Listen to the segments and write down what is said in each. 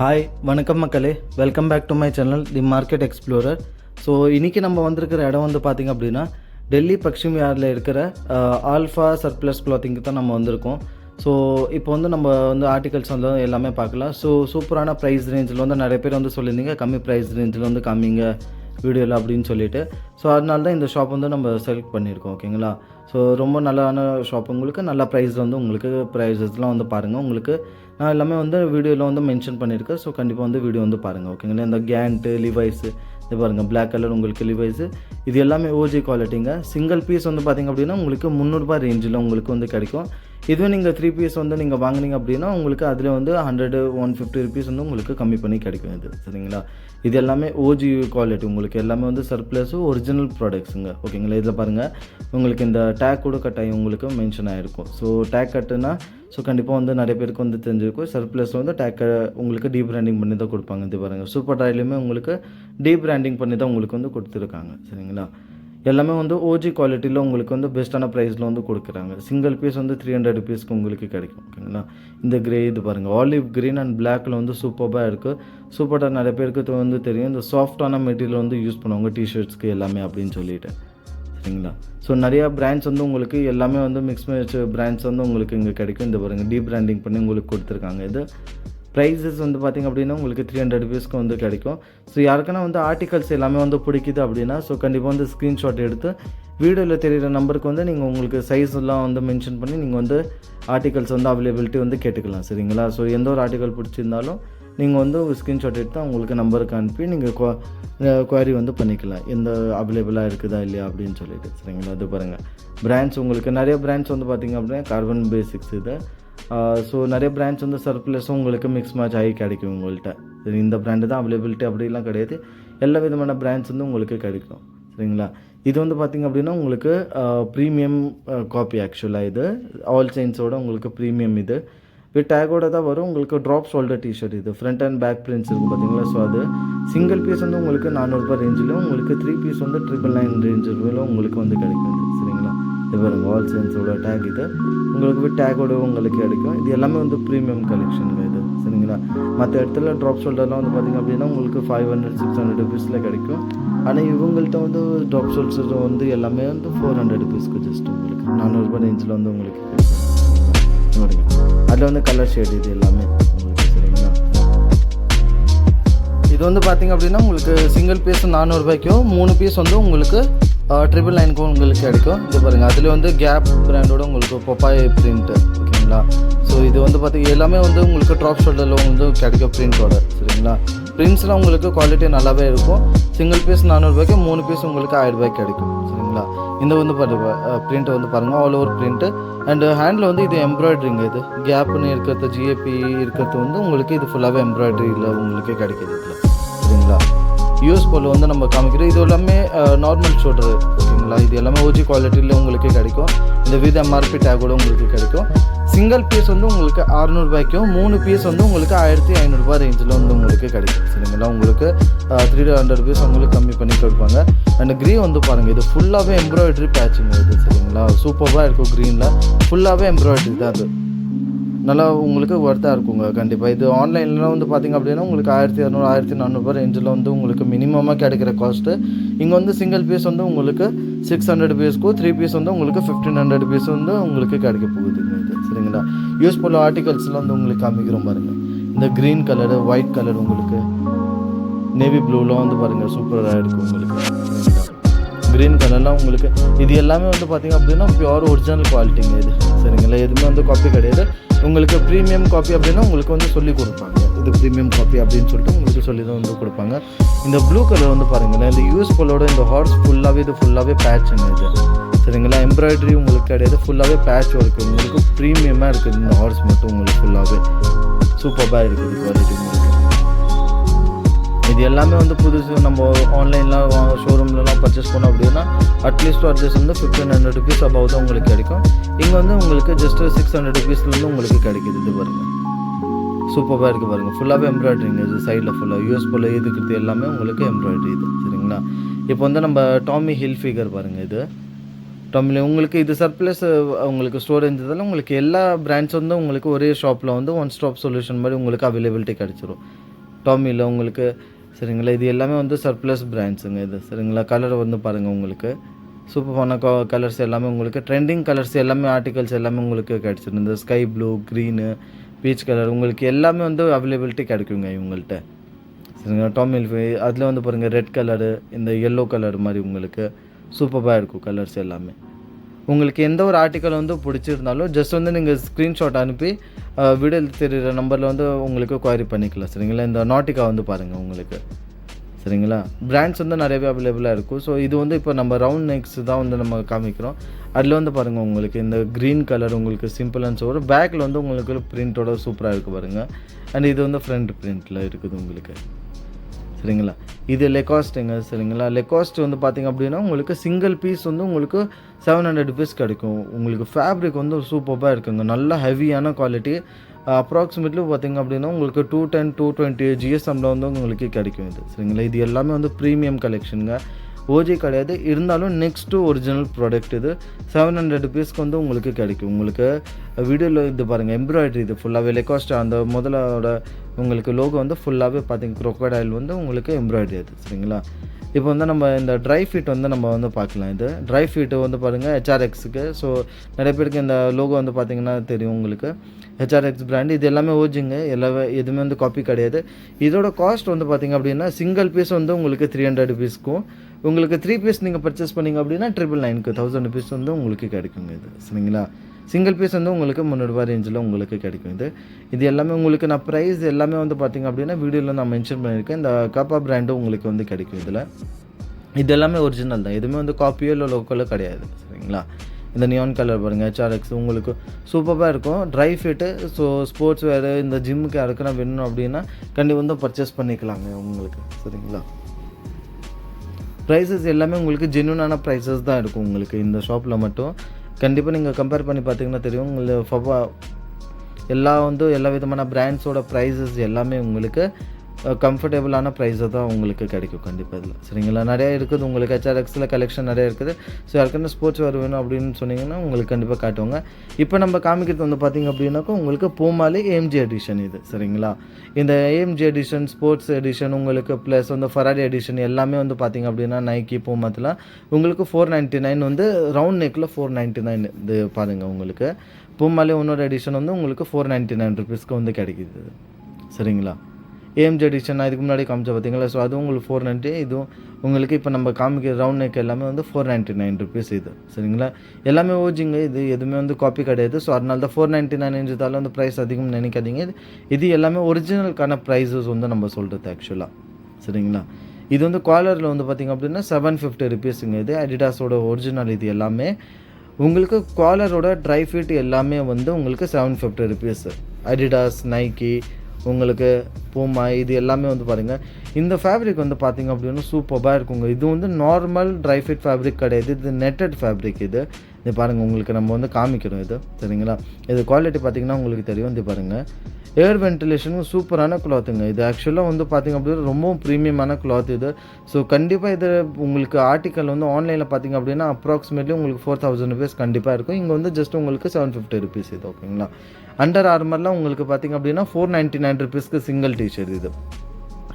Hi வணக்கம் மக்களே, welcome back to my channel the market explorer. So இன்றைக்கி நம்ம வந்திருக்கிற இடம் வந்து பார்த்திங்க அப்படின்னா டெல்லி பக்ஷிம் யார்டில் இருக்கிற ஆல்ஃபா சர்ப்ளஸ் க்ளாத்திங்க்கு தான் நம்ம வந்திருக்கோம். ஸோ இப்போ வந்து நம்ம வந்து ஆர்டிகல்ஸ் வந்து எல்லாமே பார்க்கலாம். ஸோ சூப்பரான ப்ரைஸ் ரேஞ்சில் வந்து நிறைய பேர் வந்து சொல்லியிருந்தீங்க கம்மி ப்ரைஸ் ரேஞ்சில் வந்து காமிங்க வீடியோவில் அப்படின்னு சொல்லிட்டு. ஸோ அதனால தான் இந்த ஷாப் வந்து நம்ம செலக்ட் பண்ணியிருக்கோம். ஓகேங்களா. ஸோ ரொம்ப நல்லான ஷாப், உங்களுக்கு நல்ல ப்ரைஸில் வந்து உங்களுக்கு ப்ரைஸஸ்லாம் வந்து பாருங்கள். உங்களுக்கு நான் எல்லாமே வந்து வீடியோவில் வந்து மென்ஷன் பண்ணியிருக்கேன். ஸோ கண்டிப்பாக வந்து வீடியோ வந்து பாருங்கள். ஓகேங்களா. இந்த கேண்ட்டு லிவைஸு இது பாருங்கள், பிளாக் கலர் உங்களுக்கு லிவைஸு இது எல்லாமே ஓஜி குவாலிட்டிங்க. சிங்கிள் பீஸ் வந்து பார்த்திங்க அப்படின்னா உங்களுக்கு 300 ரேஞ்சில் உங்களுக்கு வந்து கிடைக்கும். இதுவே நீங்கள் 3 பீஸ் வந்து நீங்கள் வாங்கினீங்க அப்படின்னா உங்களுக்கு அதில் வந்து 100-150 ருபீஸ் வந்து உங்களுக்கு கம்மி பண்ணி கிடைக்கும். இது சரிங்களா. இது எல்லாமே ஓஜி குவாலிட்டி, உங்களுக்கு எல்லாமே வந்து சர்ப்ளஸு ஒரிஜினல் ப்ராடக்ட்ஸுங்க. ஓகேங்களா. இதில் பாருங்கள் உங்களுக்கு இந்த டேக் கூட கட்டாயம் உங்களுக்கு மென்ஷன் ஆகிருக்கும். ஸோ டேக் கட்டுனா ஸோ கண்டிப்பாக வந்து நிறைய பேருக்கு வந்து தெரிஞ்சிருக்கும். சர்ப்ளஸில் வந்து டேக்கை உங்களுக்கு டீப்ராண்டிங் பண்ணி தான் கொடுப்பாங்க. இது பாருங்கள், சூப்பர் ட்ராயிலையுமே உங்களுக்கு டீப்ராண்டிங் பண்ணி தான் உங்களுக்கு வந்து கொடுத்துருக்காங்க. சரிங்களா. எல்லாமே வந்து ஓஜி குவாலிட்டியில் உங்களுக்கு வந்து பெஸ்ட்டான ப்ரைஸில் வந்து கொடுக்குறாங்க. சிங்கிள் பீஸ் வந்து 300 ருபீஸ்க்கு உங்களுக்கு கிடைக்கும். ஓகேங்களா. இந்த கிரே இது பாருங்கள், ஆலிவ் க்ரீன் அண்ட் பிளாக்கில் வந்து சூப்பராக இருக்குது. சூப்பராக நிறைய பேருக்கு வந்து தெரியும், இந்த சாஃப்டான மெட்டீரியல் வந்து யூஸ் பண்ணுவாங்க டிஷர்ட்ஸ்க்கு எல்லாமே அப்படின்னு சொல்லிட்டு. சரிங்களா. ஸோ நிறையா பிராண்ட்ஸ் வந்து உங்களுக்கு எல்லாமே வந்து மிக்ஸ் மேட்ச் பிராண்ட்ஸ் வந்து உங்களுக்கு இங்கே கிடைக்கும். இந்த பாருங்கள், டீப் பிராண்டிங் பண்ணி உங்களுக்கு கொடுத்துருக்காங்க. இது ப்ரைஸஸ் வந்து பார்த்திங்க அப்படின்னா உங்களுக்கு 300 ருபீஸ்க்கு வந்து கிடைக்கும். ஸோ யாருக்குன்னா வந்து ஆர்டிகல்ஸ் எல்லாமே வந்து பிடிக்குது அப்படின்னா ஸோ கண்டிப்பாக வந்து ஸ்க்ரீன்ஷாட் எடுத்து வீடியோவில் தெரிகிற நம்பருக்கு வந்து நீங்கள் உங்களுக்கு சைஸ் எல்லாம் வந்து மென்ஷன் பண்ணி நீங்கள் வந்து ஆர்டிகல்ஸ் வந்து அவைலபிலிட்டி வந்து கேட்டுக்கலாம். சரிங்களா. ஸோ எந்த ஒரு ஆர்டிகல் பிடிச்சிருந்தாலும் நீங்கள் வந்து ஸ்க்ரீன்ஷாட் எடுத்து உங்களுக்கு நம்பருக்கு அனுப்பி நீங்கள் குவாரி வந்து பண்ணிக்கலாம், எந்த அவைலபிளாக இருக்குதா இல்லையா அப்படின்னு சொல்லிட்டு. சரிங்களா. இது பாருங்கள், பிராண்ட்ஸ் உங்களுக்கு நிறைய பிராண்ட்ஸ் வந்து பார்த்திங்க அப்படின்னா கார்பன் பேசிக்ஸ் இது. ஸோ நிறைய பிராண்ட்ஸ் வந்து சர்ப்ளஸும் உங்களுக்கு மிக்ஸ் மேட்ச் ஆகி கிடைக்கும் உங்கள்கிட்ட. சரி, இந்த பிராண்டு தான் அவைலபிலிட்டி அப்படிலாம் கிடையாது, எல்லா விதமான பிராண்ட்ஸ் வந்து உங்களுக்கு கிடைக்கும். சரிங்களா. இது வந்து பார்த்திங்க அப்படின்னா உங்களுக்கு ப்ரீமியம் காப்பி. ஆக்சுவலாக இது ஆல் செயின்ஸோட உங்களுக்கு ப்ரீமியம் இது வித் டேக்கோட தான் வரும். உங்களுக்கு ட்ராப் ஷோல்டர் டிஷர்ட், இது ஃப்ரண்ட் அண்ட் பேக் பிரிண்ட்ஸ் இருக்குது பார்த்தீங்களா. ஸோ அது சிங்கிள் பீஸ் வந்து உங்களுக்கு 400 ரேஞ்சிலும், உங்களுக்கு 3 பீஸ் வந்து 999 ரேஞ்சிலும் உங்களுக்கு வந்து கிடைக்கும். சரிங்களா. இது பாருங்க, ஆல் செயின்ஸோட டேக் இது உங்களுக்கு வித் டேக்கோட உங்களுக்கு கிடைக்கும். இது எல்லாமே வந்து ப்ரீமியம் கலெக்ஷனுங்க இது. சரிங்களா. மற்ற இடத்துல ட்ராப் ஷோல்டர்லாம் வந்து பார்த்திங்க அப்படின்னா உங்களுக்கு 500-600 ருபீஸில் கிடைக்கும். ஆனால் இவங்கள்ட்ட வந்து ட்ராப் ஷோல்டர் வந்து எல்லாமே வந்து 400 ருபீஸ்க்கு ஜஸ்ட் உங்களுக்கு 400 ரேஞ்சில் வந்து உங்களுக்கு கிடைக்கும். அதில் வந்து கலர் ஷேட் இது எல்லாமே உங்களுக்கு. சரிங்களா. இது வந்து பார்த்திங்க அப்படின்னா உங்களுக்கு சிங்கிள் பீஸ் 400 ரூபாய்க்கும் 3 பீஸ் வந்து உங்களுக்கு 999 உங்களுக்கு கிடைக்கும். இது பாருங்கள், அதில் வந்து கேப் பிராண்டோட உங்களுக்கு பப்பாய் பிரிண்ட்டு. ஓகேங்களா. ஸோ இது வந்து பார்த்திங்க எல்லாமே வந்து உங்களுக்கு ட்ராப் ஷோல்டரில் வந்து கிடைக்கும் பிரிண்ட்டோட. சரிங்களா. பிரிண்ட்ஸ்லாம் உங்களுக்கு குவாலிட்டி நல்லாவே இருக்கும். சிங்கிள் பீஸ் 400 ரூபாய்க்கு 3 பீஸ் உங்களுக்கு 1000 ரூபாய்க்கு கிடைக்கும். சரிங்களா. இந்த வந்து பிரிண்ட்டை வந்து பாருங்கள், all over print and handle வந்து இது எம்ப்ராய்ட்ரிங்க. இது கேப்னு இருக்கிறது ஜிஏபி இருக்கிறது வந்து உங்களுக்கு இது ஃபுல்லாகவே எம்ப்ராய்ட்ரியில் உங்களுக்கு கிடைக்கிது இதில். சரிங்களா. யூஸ் போல் வந்து நம்ம காமிக்கிறோம். இது எல்லாமே நார்மல் ஷோல்டரு. ஓகேங்களா. இது எல்லாமே ஓஜி குவாலிட்டியில் உங்களுக்கு கிடைக்கும். இந்த வித் எம்ஆர்பி டேக்கோட உங்களுக்கு கிடைக்கும். சிங்கிள் பீஸ் வந்து உங்களுக்கு 600 ரூபாய்க்கும் 3 பீஸ் வந்து உங்களுக்கு 1500 ரேஞ்சில் வந்து உங்களுக்கு கிடைக்கும். சரிங்களா. உங்களுக்கு 300 ருபீஸ் உங்களுக்கு கம்மி பண்ணி கொடுப்பாங்க. அண்ட் க்ரீன் வந்து பாருங்கள், இது ஃபுல்லாகவே எம்ப்ராய்டரி பேட்சுங்க இது. சரிங்களா. சூப்பராக இருக்கும். க்ரீனில் ஃபுல்லாகவே எம்ப்ராய்டரி தான். அது நல்லா உங்களுக்கு ஒர்த்தாக இருக்குங்க கண்டிப்பாக. இது ஆன்லைன்லாம் வந்து பார்த்திங்க அப்படின்னா உங்களுக்கு 1200-1400 ரேஞ்சில் வந்து உங்களுக்கு மினிமமாக கிடைக்கிற காஸ்ட்டு. இங்கே வந்து சிங்கிள் பீஸ் வந்து உங்களுக்கு 600 ருபீஸ்க்கும் 3 பீஸ் வந்து உங்களுக்கு 1500 ருபீஸ் வந்து உங்களுக்கு கிடைக்க போகுதுங்க இது. சரிங்களா. யூஸ்ஃபுல் ஆர்டிகல்ஸ்லாம் வந்து உங்களுக்கு காமிக்கிறோம் பாருங்கள். இந்த க்ரீன் கலரு, ஒயிட் கலர், உங்களுக்கு நேவி ப்ளூலாம் வந்து பாருங்கள் சூப்பராக இருக்குது உங்களுக்கு. க்ரீன் கலர்லாம் உங்களுக்கு இது எல்லாமே வந்து பார்த்திங்க அப்படின்னா பியூர் ஒரிஜினல் குவாலிட்டிங்க இது. சரிங்களா. எதுவுமே வந்து காப்பி கிடையாது. உங்களுக்கு ப்ரீமியம் காப்பி அப்படின்னா உங்களுக்கு வந்து சொல்லி கொடுப்பாங்க, இது ப்ரீமியம் காப்பி அப்படின்னு சொல்லிட்டு உங்களுக்கு சொல்லி தான் வந்து கொடுப்பாங்க. இந்த ப்ளூ கலர் வந்து பாருங்களேன், இந்த யூஸ்ஃபுல்லோட இந்த ஹார்ஸ் ஃபுல்லாகவே இது ஃபுல்லாகவே பேட்சுங்க இது. சரிங்களா. எம்ப்ராய்டரி உங்களுக்கு கிடையாது, ஃபுல்லாகவே பேட்ச் ஒர்க்கு உங்களுக்கு ப்ரீமியமாக இருக்குது. இந்த ஹார்ஸ் மட்டும் உங்களுக்கு ஃபுல்லாகவே சூப்பராக இருக்குது குவாலிட்டி உங்களுக்கு. இது எல்லாமே வந்து புதுசு நம்ம ஆன்லைன்லாம் ஷோரூம்லலாம் பர்ச்சேஸ் பண்ணோம் அப்படின்னா அட்லீஸ்ட் வந்து 1500 ருபீஸ் அபவ் தான் உங்களுக்கு கிடைக்கும். இங்கே வந்து உங்களுக்கு ஜஸ்ட்டு 600 ருபீஸ்லேருந்து உங்களுக்கு கிடைக்கிது. இது பாருங்கள், சூப்பராக இருக்குது பாருங்கள். ஃபுல்லாகவே எம்ப்ராய்டரிங்க இது. சைடில் ஃபுல்லாக யூஸ்ஃபுல் இருக்கிறது எல்லாமே உங்களுக்கு எம்ப்ராய்டரி இது. சரிங்களா. இப்போ வந்து நம்ம டாமி ஹில் ஃபிகர் பாருங்கள். இது டாமியில் உங்களுக்கு இது சர்ப்ளஸ் உங்களுக்கு ஸ்டோரேஜ் உங்களுக்கு எல்லா பிராண்ட்ஸ் வந்து உங்களுக்கு ஒரே ஷாப்பில் வந்து ஒன் ஸ்டாப் சொல்யூஷன் மாதிரி உங்களுக்கு அவைலபிலிட்டி கிடச்சிரும். டாமியில் உங்களுக்கு சரிங்களா. இது எல்லாமே வந்து சர்ப்ளஸ் பிராண்ட்ஸுங்க இது சரிங்களா. கலர் வந்து பாருங்கள், உங்களுக்கு சூப்பரான கலர்ஸ் எல்லாமே உங்களுக்கு ட்ரெண்டிங் கலர்ஸ் எல்லாமே ஆர்டிகல்ஸ் எல்லாமே உங்களுக்கு கிடச்சிடும். இந்த sky blue, green, peach colour உங்களுக்கு எல்லாமே வந்து அவைலபிலிட்டி கிடைக்குங்க இவங்கள்ட்ட சரிங்களா. டாமில் அதில் வந்து பாருங்கள் ரெட் கலரு, இந்த எல்லோ கலர் மாதிரி உங்களுக்கு சூப்பராக இருக்கும் கலர்ஸ் எல்லாமே. உங்களுக்கு எந்த ஒரு ஆர்டிக்கல் வந்து பிடிச்சிருந்தாலும் ஜஸ்ட் வந்து நீங்கள் ஸ்க்ரீன்ஷாட் அனுப்பி வீடியோ தெரிகிற நம்பரில் வந்து உங்களுக்கு குவாரி பண்ணிக்கலாம் சரிங்களா. இந்த நாட்டிகா வந்து பாருங்கள் உங்களுக்கு சரிங்களா. பிராண்ட்ஸ் வந்து நிறையவே அவைலபிளாக இருக்கும். ஸோ இது வந்து இப்போ நம்ம ரவுண்ட் நெக்ஸ் தான் வந்து நம்ம காமிக்கிறோம். அதில் வந்து பாருங்கள் உங்களுக்கு இந்த க்ரீன் கலர் உங்களுக்கு சிம்பிள் அண்ட் சோர் பேக்கில் வந்து உங்களுக்கு பிரிண்ட்டோட சூப்பராக இருக்குது பாருங்கள். அண்ட் இது வந்து ஃப்ரண்ட் பிரிண்ட்டில் இருக்குது உங்களுக்கு சரிங்களா. இது லெகாஸ்ட்டுங்க சரிங்களா. லெகாஸ்ட் வந்து பார்த்திங்க அப்படின்னா உங்களுக்கு சிங்கிள் பீஸ் வந்து உங்களுக்கு 700 rupees கிடைக்கும். உங்களுக்கு ஃபேப்ரிக் வந்து சூப்பராக இருக்குங்க, நல்லா ஹெவியான குவாலிட்டி. அப்ராக்சிமேட்லி பார்த்திங்க அப்படின்னா உங்களுக்கு 210 220 GSMல வந்து உங்களுக்கு கிடைக்கும் இது சரிங்களா. இது எல்லாமே வந்து ப்ரீமியம் கலெக்ஷனுங்க, ஓஜி கிடையாது. இருந்தாலும் நெக்ஸ்ட்டு ஒரிஜினல் ப்ராடக்ட் இது 700 rupeesக்கு வந்து உங்களுக்கு கிடைக்கும். உங்களுக்கு வீடியோவில் இது பாருங்கள் எம்ப்ராய்டரி, இது ஃபுல்லாகவே லெகாஸ்ட் அந்த முதலோட உங்களுக்கு லோகோ வந்து ஃபுல்லாகவே பார்த்திங்க crocodile வந்து உங்களுக்கு எம்ப்ராய்டரி அது சரிங்களா. இப்போ வந்து நம்ம இந்த ட்ரை ஃபிட் வந்து நம்ம வந்து பார்க்கலாம். இது ட்ரை ஃபிட்டு வந்து பாருங்கள் HRXக்கு. ஸோ நிறைய பேருக்கு இந்த லோகோ வந்து பார்த்திங்கன்னா தெரியும் உங்களுக்கு, HRX பிராண்ட். இது எல்லாமே ஓஜிங்க, எல்லாமே எதுவுமே வந்து காப்பி கிடையாது. இதோட காஸ்ட் வந்து பார்த்திங்க அப்படின்னா சிங்கிள் பீஸ் வந்து உங்களுக்கு 300 rupeesக்கும், உங்களுக்கு 3 பீஸ் நீங்கள் பர்ச்சேஸ் பண்ணிங்க அப்படின்னா 999க்கு 1000 rupees வந்து உங்களுக்கு கிடைக்குங்க இது சரிங்களா. சிங்கிள் பீஸ் வந்து உங்களுக்கு 300 ரூபா ரேஞ்சில் உங்களுக்கு கிடைக்கும் இது. இது எல்லாமே உங்களுக்கு நான் ப்ரைஸ் எல்லாமே வந்து பார்த்திங்க அப்படின்னா வீடியோவில் நான் மென்ஷன் பண்ணியிருக்கேன். இந்த காப்பா பிராண்டும் உங்களுக்கு வந்து கிடைக்கும் இதில். இது எல்லாமே ஒரிஜினல் தான், எதுவுமே வந்து காப்பியோ இல்லை லோக்கலோ கிடையாது சரிங்களா. இந்த நியான் கலர் பாருங்கள் HRX உங்களுக்கு சூப்பராக இருக்கும். ட்ரை ஃபிட்டு, ஸோ ஸ்போர்ட்ஸ் வேறு இந்த ஜிம்முக்கு யாருக்குன்னா வேணும் அப்படின்னா கண்டிப்பாக வந்து பர்ச்சேஸ் பண்ணிக்கலாங்க உங்களுக்கு சரிங்களா. ப்ரைஸஸ் எல்லாமே உங்களுக்கு ஜென்யூனான ப்ரைஸஸ் தான் இருக்கும் உங்களுக்கு இந்த ஷாப்பில் மட்டும். கண்டிப்பாக நீங்கள் கம்பேர் பண்ணி பார்த்தீங்கன்னா தெரியும் உங்களுக்கு எல்லா விதமான பிராண்ட்ஸோட ப்ரைஸஸ் எல்லாமே உங்களுக்கு கம்ஃபர்டபுளான ப்ரைஸை தான் உங்களுக்கு கிடைக்கும் கண்டிப்பாக இதில் சரிங்களா. நிறையா இருக்குது உங்களுக்கு HRXல கலெக்ஷன் நிறையா இருக்குது. ஸோ யாருக்குன்னு ஸ்போர்ட்ஸ் வேறு வேணும் அப்படின்னு சொன்னீங்கன்னா உங்களுக்கு கண்டிப்பாக காட்டுவாங்க. இப்போ நம்ம காமிக்கிறது வந்து பார்த்திங்க அப்படின்னாக்கா உங்களுக்கு பூமாலே AMG எடிஷன் இது சரிங்களா. இந்த AMG எடிஷன், ஸ்போர்ட்ஸ் எடிஷன் உங்களுக்கு ப்ளஸ் வந்து ஃபெராரி எடிஷன் எல்லாமே வந்து பார்த்திங்க அப்படின்னா நைக்கி, பூமாத்தில் உங்களுக்கு 499 வந்து ரவுண்ட் நெக்கில் 499 இது பாருங்கள். உங்களுக்கு பூமாலே இன்னொரு எடிஷன் வந்து உங்களுக்கு 499 rupeesக்கு வந்து கிடைக்கிது சரிங்களா. AMG எடிஷன் நான் இதுக்கு முன்னாடி காமிச்சா பார்த்தீங்களா. ஸோ அதுவும் உங்களுக்கு 490, இதுவும் உங்களுக்கு இப்போ நம்ம காமிக்கிற ரவுண்ட் நெக் எல்லாமே வந்து 499 rupees இது சரிங்களா. எல்லாமே ஓஜிங்க, இது எதுவுமே வந்து காப்பி கிடையாது. ஸோ அதனால தான் 499 வந்து ப்ரைஸ் அதிகம் நினைக்காதீங்க. இது எல்லாமே ஒரிஜினலுக்கான ப்ரைஸஸ் வந்து நம்ம சொல்கிறது ஆக்சுவலாக சரிங்களா. இது வந்து காலரில் வந்து பார்த்திங்க அப்படின்னா 750 rupeesங்க. இது அடிடாஸோட ஒரிஜினல். இது எல்லாமே உங்களுக்கு காலரோட ட்ரை ஃபிட் எல்லாமே வந்து உங்களுக்கு 750 rupees. அடிடாஸ், நைக்கி, உங்களுக்கு பூமா, இது எல்லாமே வந்து பாருங்கள். இந்த ஃபேப்ரிக் வந்து பார்த்திங்க அப்படின்னா சூப்பராக இருக்குங்க. இது வந்து நார்மல் ட்ரை ஃபிட் ஃபேப்ரிக் கிடையாது, இது நெட்டட் ஃபேப்ரிக். இது பாருங்கள் உங்களுக்கு நம்ம வந்து காமிக்கிறோம் இது சரிங்களா. இது குவாலிட்டி பார்த்திங்கன்னா உங்களுக்கு தெரியும். இது பாருங்கள் ஏர் வென்டிலேஷனும் சூப்பரான கிளாத்துங்க. இது ஆக்சுவலாக வந்து பார்த்திங்க அப்படின்னா ரொம்பவும் ப்ரீமியமான கிளாத் இது. ஸோ கண்டிப்பாக இது உங்களுக்கு ஆர்டிக்கல் வந்து ஆன்லைனில் பார்த்திங்க அப்படின்னா அப்ராக்சிமேட்லி உங்களுக்கு 4000 rupees கண்டிப்பாக இருக்கும். இங்கே வந்து ஜஸ்ட் உங்களுக்கு 750 rupees இது ஓகேங்களா. அண்டர் ஆர்மர்லாம் உங்களுக்கு பார்த்திங்க அப்படின்னா 499 rupeesக்கு சிங்கிள் டிஷர்ட். இது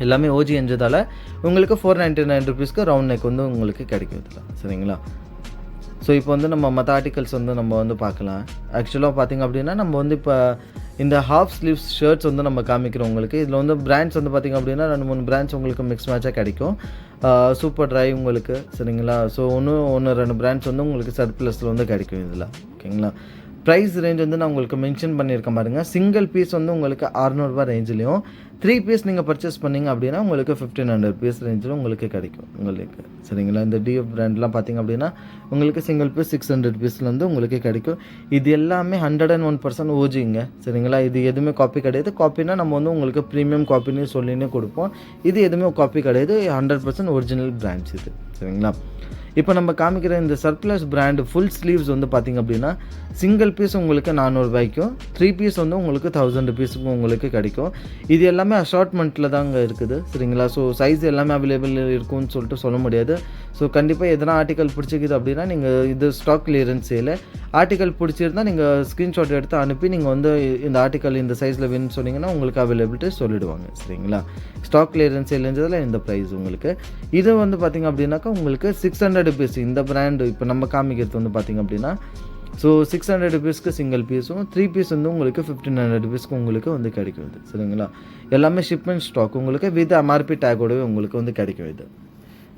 எல்லாமே ஓஜி எஞ்சதால் உங்களுக்கு 499 rupeesக்கு ரவுண்ட் நெக் வந்து உங்களுக்கு கிடைக்கும் இதில் சரிங்களா. ஸோ இப்போ வந்து நம்ம மற்ற ஆர்டிகல்ஸ் வந்து நம்ம வந்து பார்க்கலாம். ஆக்சுவலாக பார்த்திங்க அப்படின்னா நம்ம வந்து இப்போ இந்த ஹாஃப் ஸ்லீவ்ஸ் ஷர்ட்ஸ் வந்து நம்ம காமிக்கிறோம் உங்களுக்கு. இதில் வந்து பிராண்ட்ஸ் வந்து பார்த்திங்க அப்படின்னா 2-3 பிராண்ட்ஸ் உங்களுக்கு மிக்ஸ் மேட்சாக கிடைக்கும். சூப்பர் ட்ரை உங்களுக்கு சரிங்களா. ஸோ 1-2 பிராண்ட்ஸ் வந்து உங்களுக்கு சர்ப்ளஸில் வந்து கிடைக்கும் இதில் ஓகேங்களா. ப்ரைஸ் ரேஞ்ச் வந்து நான் உங்களுக்கு மென்ஷன் பண்ணியிருக்கேன் பாருங்கள். சிங்கிள் பீஸ் வந்து உங்களுக்கு 600 ரூபா ரேஞ்சிலையும், 3 பீஸ் நீங்கள் பர்ச்சேஸ் பண்ணிங்க அப்படின்னா உங்களுக்கு 1500 rupees ரேஞ்சில் உங்களுக்கு கிடைக்கும் உங்களுக்கு சரிங்களா. இந்த DF பிராண்ட்லாம் பார்த்திங்க அப்படின்னா உங்களுக்கு சிங்கிள் பீஸ் 600 rupeesல வந்து உங்களுக்கு கிடைக்கும். இது எல்லாமே 101% ஓஜிங்க சரிங்களா. இது எதுவுமே காப்பி கிடையாது. காப்பினா நம்ம வந்து உங்களுக்கு ப்ரீமியம் காப்பின்னு சொல்லினே கொடுப்போம். இது எதுவுமே காப்பி கிடையாது, 100% ஒரிஜினல் பிராண்ட்ஸ் இது சரிங்களா. இப்போ நம்ம காமிக்கிற இந்த சர்ப்ளஸ் பிராண்டு ஃபுல் ஸ்லீவ்ஸ் வந்து பார்த்திங்க அப்படின்னா சிங்கிள் பீஸ் உங்களுக்கு 400 ரூபாய்க்கும், 3 பீஸ் வந்து உங்களுக்கு 1000 rupeesக்கும் உங்களுக்கு கிடைக்கும். இது எல்லாமே அஷார்ட்மெண்ட்டில் தாங்க இருக்குது சரிங்களா. ஸோ சைஸ் எல்லாமே அவைலபிள் இருக்கும்னு சொல்லிட்டு சொல்ல முடியாது. ஸோ கண்டிப்பாக எதனா ஆர்டிக்கல் பிடிச்சிக்குது அப்படின்னா நீங்கள் இது ஸ்டாக் கிளியரன்ஸ் சேல் ஆர்டிக்கல் பிடிச்சிருந்தால் நீங்கள் ஸ்க்ரீன்ஷாட் எடுத்து அனுப்பி நீங்கள் வந்து இந்த ஆர்டிக்கல் இந்த சைஸில் வேணும்னு சொன்னீங்கன்னா உங்களுக்கு அவைலபிலிட்டி சொல்லிடுவாங்க. சரிங்களா? ஸ்டாக் கிளியரன்ஸ் சேல்ன்றதில் இந்த ப்ரைஸ் உங்களுக்கு. இது வந்து பார்த்திங்க அப்படின்னாக்கா உங்களுக்கு 600 பீஸ் இந்த பிராண்டு இப்போ நம்ம காமிக்கிறது வந்து பார்த்திங்க அப்படின்னா ஸோ 600 ருபீஸ்க்கு சிங்கிள் பீஸும் 3 பீஸ் வந்து உங்களுக்கு 1500 ருபீஸ்க்கு உங்களுக்கு வந்து கிடைக்கும் இது. சரிங்களா? எல்லாமே ஷிப்மெண்ட் ஸ்டாக் உங்களுக்கு வித் எம்ஆர்பி டேக்கோடவே உங்களுக்கு வந்து கிடைக்கும். இது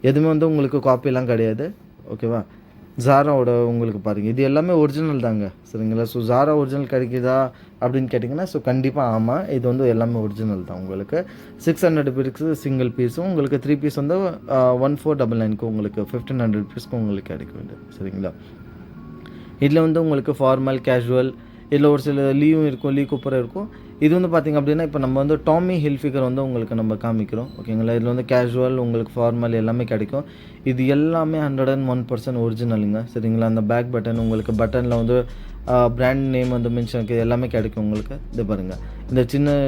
எதுவுமே வந்து உங்களுக்கு காப்பிலாம் கிடையாது. ஓகேவா? ஜாராவோட உங்களுக்கு பாருங்கள் இது எல்லாமே ஒரிஜினல் தாங்க. சரிங்களா? ஸோ ஜாரா ஒரிஜினல் கிடைக்குதா அப்படின்னு கேட்டிங்கன்னா ஸோ கண்டிப்பாக ஆமாம், இது வந்து எல்லாமே ஒரிஜினல் தான். உங்களுக்கு 600 ருபீஸ்க்கு சிங்கிள் பீஸும் உங்களுக்கு 3 பீஸ் வந்து 1499க்கு உங்களுக்கு 1500 ருபீஸ்க்கு உங்களுக்கு கிடைக்கும் இது. சரிங்களா? இதில் வந்து உங்களுக்கு ஃபார்மல் கேஷுவல் இதில் ஒரு சில லீவும் இருக்கும், லீ கூப்பரும் இருக்கும். இது வந்து பார்த்திங்க அப்படின்னா இப்போ நம்ம வந்து டாமி ஹில்ஃபிகர் வந்து உங்களுக்கு நம்ம காமிக்கிறோம். ஓகேங்களா? இதில் வந்து கேஷுவல் உங்களுக்கு ஃபார்மல் எல்லாமே கிடைக்கும். இது எல்லாமே 101% ஒரிஜினலுங்க. சரிங்களா? அந்த பேக் பட்டன் உங்களுக்கு பட்டனில் வந்து பிராண்ட் நேம் வந்து மென்ஷன் எல்லாமே கிடைக்கும் உங்களுக்கு. இது பாருங்கள், இந்த சின்ன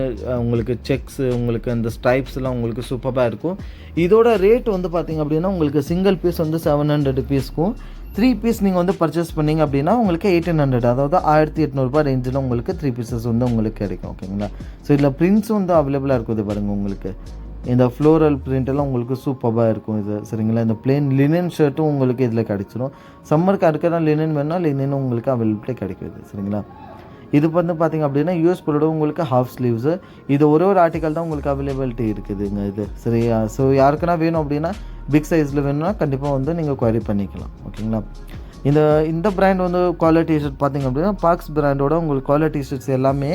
உங்களுக்கு செக்ஸு உங்களுக்கு இந்த ஸ்ட்ரைப்ஸ்லாம் உங்களுக்கு சூப்பராக இருக்கும். இதோட ரேட் வந்து பார்த்திங்க அப்படின்னா உங்களுக்கு சிங்கிள் பீஸ் வந்து 700 ருபீஸ்க்கும் 3 பீஸ் நீங்கள் வந்து பர்ச்சேஸ் பண்ணிங்க அப்படின்னா உங்களுக்கு 1800 அதாவது 1800 ரேஞ்சில் உங்களுக்கு 3 பீசஸ் வந்து உங்களுக்கு கிடைக்கும். ஓகேங்களா? ஸோ இதில் பிரிண்ட்ஸும் வந்து அவைலபிளாக இருக்கும். இது பாருங்கள், உங்களுக்கு இந்த ஃப்ளோரல் பிரிண்டெல்லாம் உங்களுக்கு சூப்பராக இருக்கும் இது. சரிங்களா? இந்த பிளெயின் லினன் ஷர்ட்டும் உங்களுக்கு இதில் கிடச்சிரும். சம்மருக்கு அடுக்கதான் லினன் வேணால் லினனும் உங்களுக்கு அவைலபிளாக கிடைக்குது. சரிங்களா? இது வந்து பார்த்திங்க அப்படின்னா யூஎஸ் போலோட உங்களுக்கு ஹாஃப் ஸ்லீவ்ஸு. இது ஒரு ஆர்டிக்கல் தான் உங்களுக்கு அவைலபிலிட்டி இருக்குதுங்க இது. சரியா? ஸோ யாருக்குன்னா வேணும் அப்படின்னா பிக் சைஸில் வேணும்னா கண்டிப்பாக வந்து நீங்கள் குவரி பண்ணிக்கலாம். ஓகேங்களா? இந்த பிராண்ட் வந்து குவாலிட்டி டிஷர்ட் பார்த்திங்க அப்படின்னா பாக்ஸ் பிராண்டோட உங்களுக்கு குவாலிட்டி டிஷர்ட்ஸ் எல்லாமே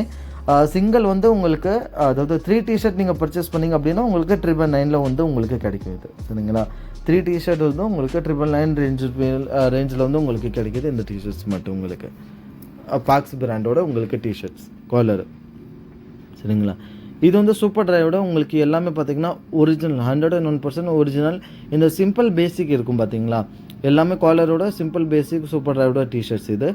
சிங்கிள் வந்து உங்களுக்கு அதாவது 3 டிஷர்ட் நீங்கள் பர்ச்சேஸ் பண்ணிங்க அப்படின்னா உங்களுக்கு 999 வந்து உங்களுக்கு கிடைக்கும் இது. சரிங்களா? 3 டிஷர்ட் வந்து உங்களுக்கு 999 ரேஞ்சில் வந்து உங்களுக்கு கிடைக்கிது இந்த டிஷர்ட்ஸ் மட்டும் உங்களுக்கு பாக்ஸ் பிராண்டோட உங்களுக்கு டிஷர்ட்ஸ் காலர். சரிங்களா? இது வந்து சூப்பர் ட்ரைவோட உங்களுக்கு எல்லாமே பார்த்திங்கன்னா ஒரிஜினல் 101% ஒரிஜினல். இந்த சிம்பிள் பேசிக் இருக்கும் பார்த்திங்களா, எல்லாமே காலரோட சிம்பிள் பேசிக் சூப்பர் ட்ரைவோட டிஷர்ட்ஸ் இது.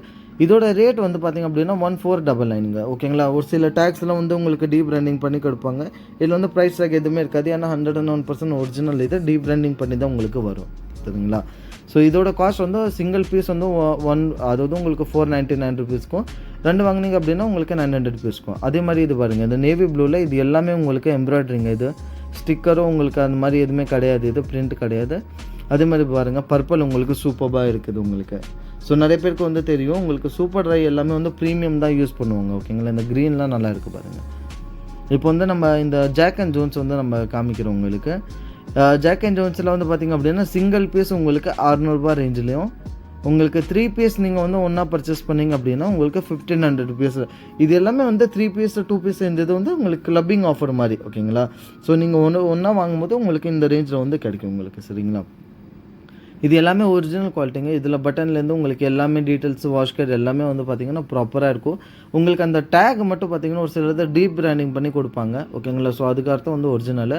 இதோட ரேட் வந்து பார்த்திங்க அப்படின்னா 1499ங்க. ஓகேங்களா? ஒரு சில டேக்ஸ்லாம் வந்து உங்களுக்கு டீ பிராண்டிங் பண்ணி கொடுப்பாங்க. இதில் வந்து ப்ரைஸ் டேக் எதுவுமே இருக்காது. ஏன்னா 101% ஒரிஜினல் இது டீ பிராண்டிங் பண்ணி தான் உங்களுக்கு வரும். சரிங்களா? ஸோ இதோட காஸ்ட் வந்து சிங்கிள் பீஸ் வந்து அதாவது உங்களுக்கு 499 ருபீஸ்க்கும் 2 வாங்கினீங்க அப்படின்னா உங்களுக்கு 900 ருபீஸ்க்கும். அதே மாதிரி இது பாருங்கள், இந்த நேவி ப்ளூவில் இது எல்லாமே உங்களுக்கு எம்ப்ராய்டரிங்க. இது ஸ்டிக்கரும் உங்களுக்கு அந்த மாதிரி எதுவுமே கிடையாது, இது பிரிண்ட் கிடையாது. அதே மாதிரி பாருங்கள், பர்பிள் உங்களுக்கு சூப்பராக இருக்குது உங்களுக்கு. ஸோ நிறைய பேருக்கு வந்து தெரியும் உங்களுக்கு சூப்பர் ட்ரை எல்லாமே வந்து ப்ரீமியம் தான் யூஸ் பண்ணுவாங்க. ஓகேங்களா? இந்த க்ரீன்லாம் நல்லா இருக்குது பாருங்கள். இப்போ வந்து நம்ம இந்த ஜாக் அண்ட் ஜோன்ஸ் வந்து நம்ம காமிக்கிறோம் உங்களுக்கு. ஜாக் அண்ட் ஜோன்ஸில் வந்து பார்த்திங்க அப்படின்னா சிங்கிள் பீஸ் உங்களுக்கு 600 ரேஞ்சிலையும் உங்களுக்கு 3 பீஸ் நீங்கள் வந்து ஒன்றா பர்ச்சேஸ் பண்ணிங்க அப்படின்னா உங்களுக்கு 1500 ருபீஸ். இது எல்லாமே வந்து 3 பீஸ் 2 பீஸ் இருந்தது வந்து உங்களுக்கு கிளப்பிங் ஆஃபர் மாதிரி. ஓகேங்களா? ஸோ நீங்கள் ஒன்றா வாங்கும்போது உங்களுக்கு இந்த ரேஞ்சில் வந்து கிடைக்கும் உங்களுக்கு. சரிங்களா? இது எல்லாமே ஒரிஜினல் குவாலிட்டிங்க. இதில் பட்டன்லேருந்து உங்களுக்கு எல்லாமே டீட்டெயில்ஸ் வாஷ் கேட் எல்லாமே வந்து பார்த்திங்கன்னா ப்ராப்பராக இருக்கும். உங்களுக்கு அந்த டேக் மட்டும் பார்த்திங்கன்னா ஒரு சிலது டீப் பிராண்டிங் பண்ணி கொடுப்பாங்க. ஓகேங்களா? ஸோ அதுக்கு அர்த்தம் வந்து ஒரிஜினல்.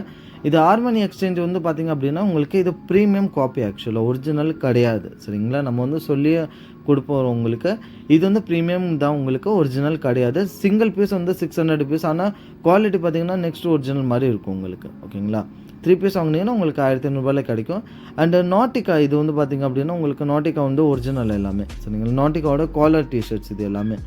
இது ஹார்மனி எக்ஸ்சேஞ்ச் வந்து பார்த்திங்க அப்படின்னா உங்களுக்கு இது ப்ரீமியம் காப்பி, ஆக்சுவலாக ஒரிஜினல் கிடையாது. சரிங்களா? நம்ம வந்து சொல்லி கொடுப்போம் உங்களுக்கு. இது வந்து ப்ரீமியம் தான், உங்களுக்கு ஒரிஜினல் கிடையாது. சிங்கிள் பீஸ் வந்து 600 பீஸ். ஆனால் குவாலிட்டி பார்த்திங்கன்னா நெக்ஸ்ட் ஒரிஜினல் மாதிரி இருக்கும் உங்களுக்கு. ஓகேங்களா? 3 பீஸ் வாங்கினீங்கன்னா உங்களுக்கு 1500 கிடைக்கும். அண்டு நாட்டிகா இது வந்து பார்த்திங்க அப்படின்னா உங்களுக்கு நாட்டிகா வந்து ஒரிஜினல் எல்லாமே. சரிங்களா? நாட்டிகாவோட காலர் டிஷர்ட்ஸ் இது எல்லாமே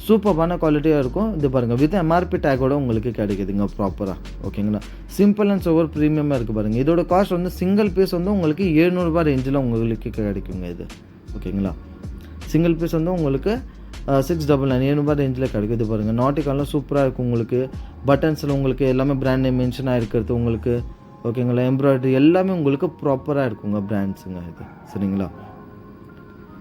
சூப்பரான குவாலிட்டியாக இருக்கும். இது பாருங்கள், வித் எம்ஆர்பி டேக்கோட உங்களுக்கு கிடைக்குதுங்க ப்ராப்பராக. ஓகேங்களா? சிம்பிள் அண்ட் சூப்பர் ப்ரீமியமாக இருக்குது பாருங்கள். இதோட காஸ்ட் வந்து சிங்கிள் பீஸ் வந்து உங்களுக்கு 700 ரேஞ்சில் உங்களுக்கு கிடைக்குங்க இது. ஓகேங்களா? சிங்கிள் பீஸ் வந்து உங்களுக்கு 699 700 ரேஞ்சில் கிடைக்கும். இது பாருங்கள், நாட்டிகாலாம் சூப்பராக இருக்கும் உங்களுக்கு. பட்டன்ஸில் உங்களுக்கு எல்லாமே பிராண்ட் நேம் மென்ஷன் ஆகிருக்கிறது உங்களுக்கு. ஓகேங்களா? எம்ப்ராய்டரி எல்லாமே உங்களுக்கு ப்ராப்பராக இருக்குங்க பிராண்ட்ஸுங்க இது. சரிங்களா?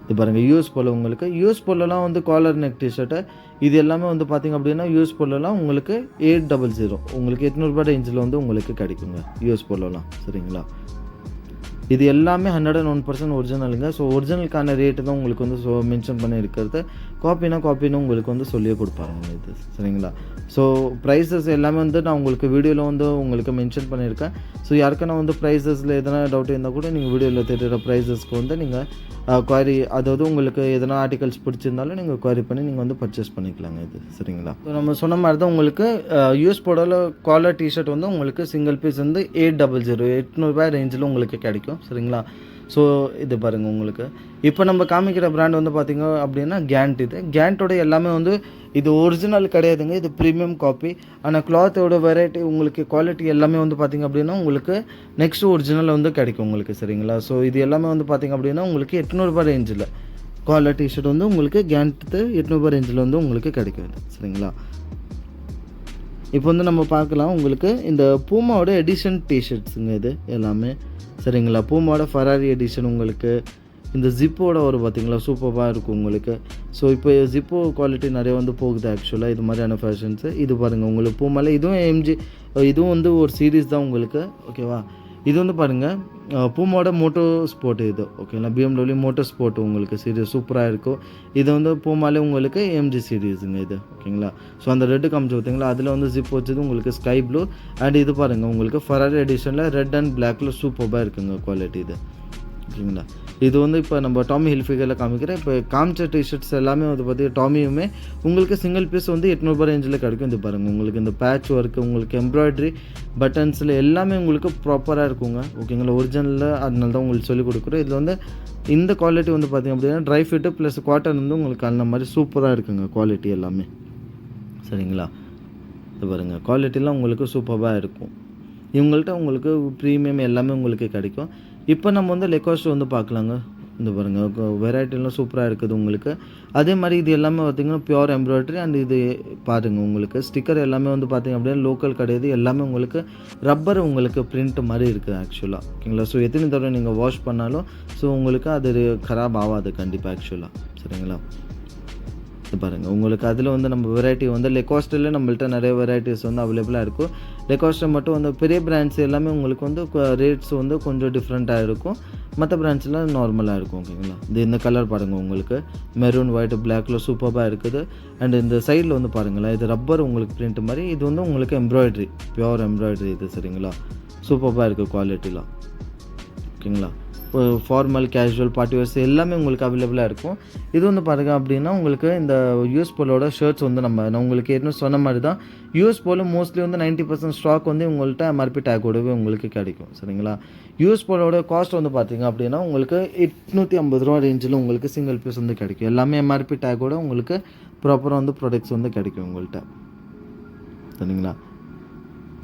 இது பாருங்கள், யூஎஸ் போல உங்களுக்கு யூஎஸ் போலலாம் வந்து காலர் நெக் டிஷர்ட்டு இது எல்லாமே வந்து பார்த்திங்க அப்படின்னா யூஎஸ் போலலாம் உங்களுக்கு 800 உங்களுக்கு 800 ரேஞ்சில் வந்து உங்களுக்கு கிடைக்குங்க யூஎஸ் போலலாம். சரிங்களா? இது எல்லாமே 101% ஒரிஜினலுங்க. ஸோ ஒரிஜினலுக்கான ரேட்டு தான் உங்களுக்கு வந்து மென்ஷன் பண்ணி இருக்கிறது. காப்பின்னு உங்களுக்கு வந்து சொல்லியே கொடுப்பாங்க இது. சரிங்களா? ஸோ ப்ரைஸஸ் எல்லாமே வந்து நான் உங்களுக்கு வீடியோவில் வந்து உங்களுக்கு மென்ஷன் பண்ணியிருக்கேன். ஸோ யாருக்கான வந்து ப்ரைஸஸில் எதனா டவுட் இருந்தால் கூட நீங்கள் வீடியோவில் தெரிகிற ப்ரைஸஸ்க்கு வந்து நீங்கள் குவாரி, அதாவது உங்களுக்கு எதனா ஆர்டிகல்ஸ் பிடிச்சிருந்தாலும் நீங்கள் குவாரி பண்ணி நீங்கள் வந்து பர்ச்சேஸ் பண்ணிக்கலாங்க இது. சரிங்களா? ஸோ நம்ம சொன்ன மாதிரி தான் உங்களுக்கு யூஎஸ் போடல காலர் டிஷர்ட் வந்து உங்களுக்கு சிங்கிள் பீஸ் வந்து 800 800 ரேஞ்சில் உங்களுக்கு கிடைக்கும். சரிங்களா? ஸோ இது பாருங்கள் உங்களுக்கு இப்போ நம்ம காமிக்கிற பிராண்ட் வந்து பார்த்திங்க அப்படின்னா கேண்ட். இது கேண்ட்டோட எல்லாமே வந்து இது ஒரிஜினல் கிடையாதுங்க, இது ப்ரீமியம் காப்பி. ஆனால் கிளாத்தோட வெரைட்டி உங்களுக்கு குவாலிட்டி எல்லாமே வந்து பார்த்திங்க அப்படின்னா உங்களுக்கு நெக்ஸ்ட் ஒரிஜினல் வந்து கிடைக்கும் உங்களுக்கு. சரிங்களா? ஸோ இது எல்லாமே வந்து பார்த்திங்க அப்படின்னா உங்களுக்கு 800 ரேஞ்சில் காலர் டிஷர்ட் வந்து உங்களுக்கு கேண்ட்டு 800 ரேஞ்சில் வந்து உங்களுக்கு கிடைக்கும். சரிங்களா? இப்போ வந்து நம்ம பார்க்கலாம் உங்களுக்கு இந்த பூமாவோட எடிஷன் டிஷர்ட்ஸுங்க இது எல்லாமே. சரிங்களா? பூமாவோட ஃபெராரி எடிஷன் உங்களுக்கு இந்த ஜிப்போட ஒரு பார்த்திங்களா சூப்பராக இருக்கும் உங்களுக்கு. ஸோ இப்போ ஜிப்போ குவாலிட்டி நிறைய வந்து போகுது ஆக்சுவலாக இது மாதிரியான ஃபேஷன்ஸு. இது பாருங்கள் உங்களுக்கு பூமாவில் இதுவும் எம்ஜி, இதுவும் வந்து ஒரு சீரீஸ் தான் உங்களுக்கு. ஓகேவா? இது வந்து பாருங்கள் பூமாவோட மோட்டோ ஸ்போர்ட் இது. ஓகேங்களா? BMW மோட்டோ ஸ்போர்ட் உங்களுக்கு சீரீஸ் சூப்பராக இருக்கும். இது வந்து பூமாலே உங்களுக்கு எம்ஜி சீரீஸுங்க இது. ஓகேங்களா? ஸோ அந்த ரெட்டு காமிச்சு பார்த்தீங்களா, அதில் வந்து ஜிப் வச்சது உங்களுக்கு ஸ்கை ப்ளூ. அண்ட் இது பாருங்கள் உங்களுக்கு ஃபெராரி எடிஷனில் ரெட் அண்ட் பிளாக்கில் சூப்பராக இருக்குங்க குவாலிட்டி இது. ஓகேங்களா? இது வந்து இப்போ நம்ம டாமி ஹில்ஃபிகரில் காமிக்கிறேன். இப்போ காமிச்ச டிஷர்ட்ஸ் எல்லாமே வந்து பார்த்தீங்கன்னா டாமியுமே உங்களுக்கு சிங்கிள் பீஸ் வந்து 800 ரேஞ்சில் கிடைக்கும். இது பாருங்கள் உங்களுக்கு இந்த பேட்ச் ஒர்க்கு உங்களுக்கு எம்ப்ராய்டரி பட்டன்ஸில் எல்லாமே உங்களுக்கு ப்ராப்பராக இருக்குங்க. ஓகேங்களா? ஒரிஜினலில் அதனால தான் உங்களுக்கு சொல்லிக் கொடுக்குறோம். இதில் வந்து இந்த குவாலிட்டி வந்து பார்த்திங்க அப்படின்னா ட்ரை ஃபிட்டு ப்ளஸ் காட்டன் வந்து உங்களுக்கு அந்த மாதிரி சூப்பராக இருக்குங்க குவாலிட்டி எல்லாமே. சரிங்களா? இது பாருங்கள் குவாலிட்டிலாம் உங்களுக்கு சூப்பராக இருக்கும். இவங்கள்ட்ட உங்களுக்கு ப்ரீமியம் எல்லாமே உங்களுக்கு கிடைக்கும். இப்போ நம்ம வந்து லெக்காஸ்ட் வந்து பார்க்கலாங்க. இந்த பாருங்கள் வெரைட்டிலாம் சூப்பராக இருக்குது உங்களுக்கு. அதே மாதிரி இது எல்லாமே பார்த்திங்கன்னா பியூர் எம்ப்ராய்டரி. அண்ட் இது பாருங்கள் உங்களுக்கு ஸ்டிக்கர் எல்லாமே வந்து பார்த்திங்க அப்படின்னா லோக்கல் கிடையாது, எல்லாமே உங்களுக்கு ரப்பர் உங்களுக்கு பிரிண்ட் மாதிரி இருக்குது ஆக்சுவலாக. ஓகேங்களா? ஸோ எத்தனை தடவை நீங்கள் வாஷ் பண்ணாலும் ஸோ உங்களுக்கு அது கராப் ஆகாது கண்டிப்பாக ஆக்சுவலாக. சரிங்களா? இது பாருங்கள் உங்களுக்கு அதில் வந்து நம்ம வெரைட்டி வந்து லெக்காஸ்ட்டில் நம்மள்ட்ட நிறைய வெரைட்டிஸ் வந்து அவைலபிளாக இருக்கும். லெக்காஸ்ட்டை மட்டும் வந்து பெரிய பிராண்ட்ஸ் எல்லாமே உங்களுக்கு வந்து ரேட்ஸ் வந்து கொஞ்சம் டிஃப்ரெண்ட்டாக இருக்கும், மற்ற பிராண்ட்ஸில் நார்மலாக இருக்கும். ஓகேங்களா? இந்த கலர் பாருங்கள் உங்களுக்கு மெரூன் ஒயிட் பிளாக்ல சூப்பராக இருக்குது. அண்ட் இந்த சைடில் வந்து பாருங்களேன் இது ரப்பர் உங்களுக்கு பிரிண்ட் மாதிரி. இது வந்து உங்களுக்கு எம்ப்ராய்டரி பியூர் எம்ப்ராய்டரி இது. சரிங்களா? சூப்பராக இருக்குது குவாலிட்டிலாம். ஓகேங்களா? ஃபார்மல் கேஷுவல் பார்ட்டி வேர்ஸ் எல்லாமே உங்களுக்கு அவைலபிளாக இருக்கும். இது வந்து பாருங்க அப்படின்னா உங்களுக்கு இந்த யூஎஸ் போலோட ஷர்ட்ஸ் வந்து நான் உங்களுக்கு ஏற்கனவே சொன்ன மாதிரி தான் யூஎஸ் போல மோஸ்ட்லி வந்து 90% ஸ்டாக் வந்து உங்கள்கிட்ட MRP டேக்கோடவே உங்களுக்கு கிடைக்கும். சரிங்களா? யூஎஸ் போலோட காஸ்ட் வந்து பார்த்தீங்க அப்படின்னா உங்களுக்கு 850 ரூபா ரேஞ்சில் உங்களுக்கு சிங்கிள் பீஸ் வந்து கிடைக்கும். எல்லாமே MRP டேக்கோட உங்களுக்கு ப்ராப்பராக வந்து ப்ராடக்ட்ஸ் வந்து கிடைக்கும் உங்கள்கிட்ட. சரிங்களா?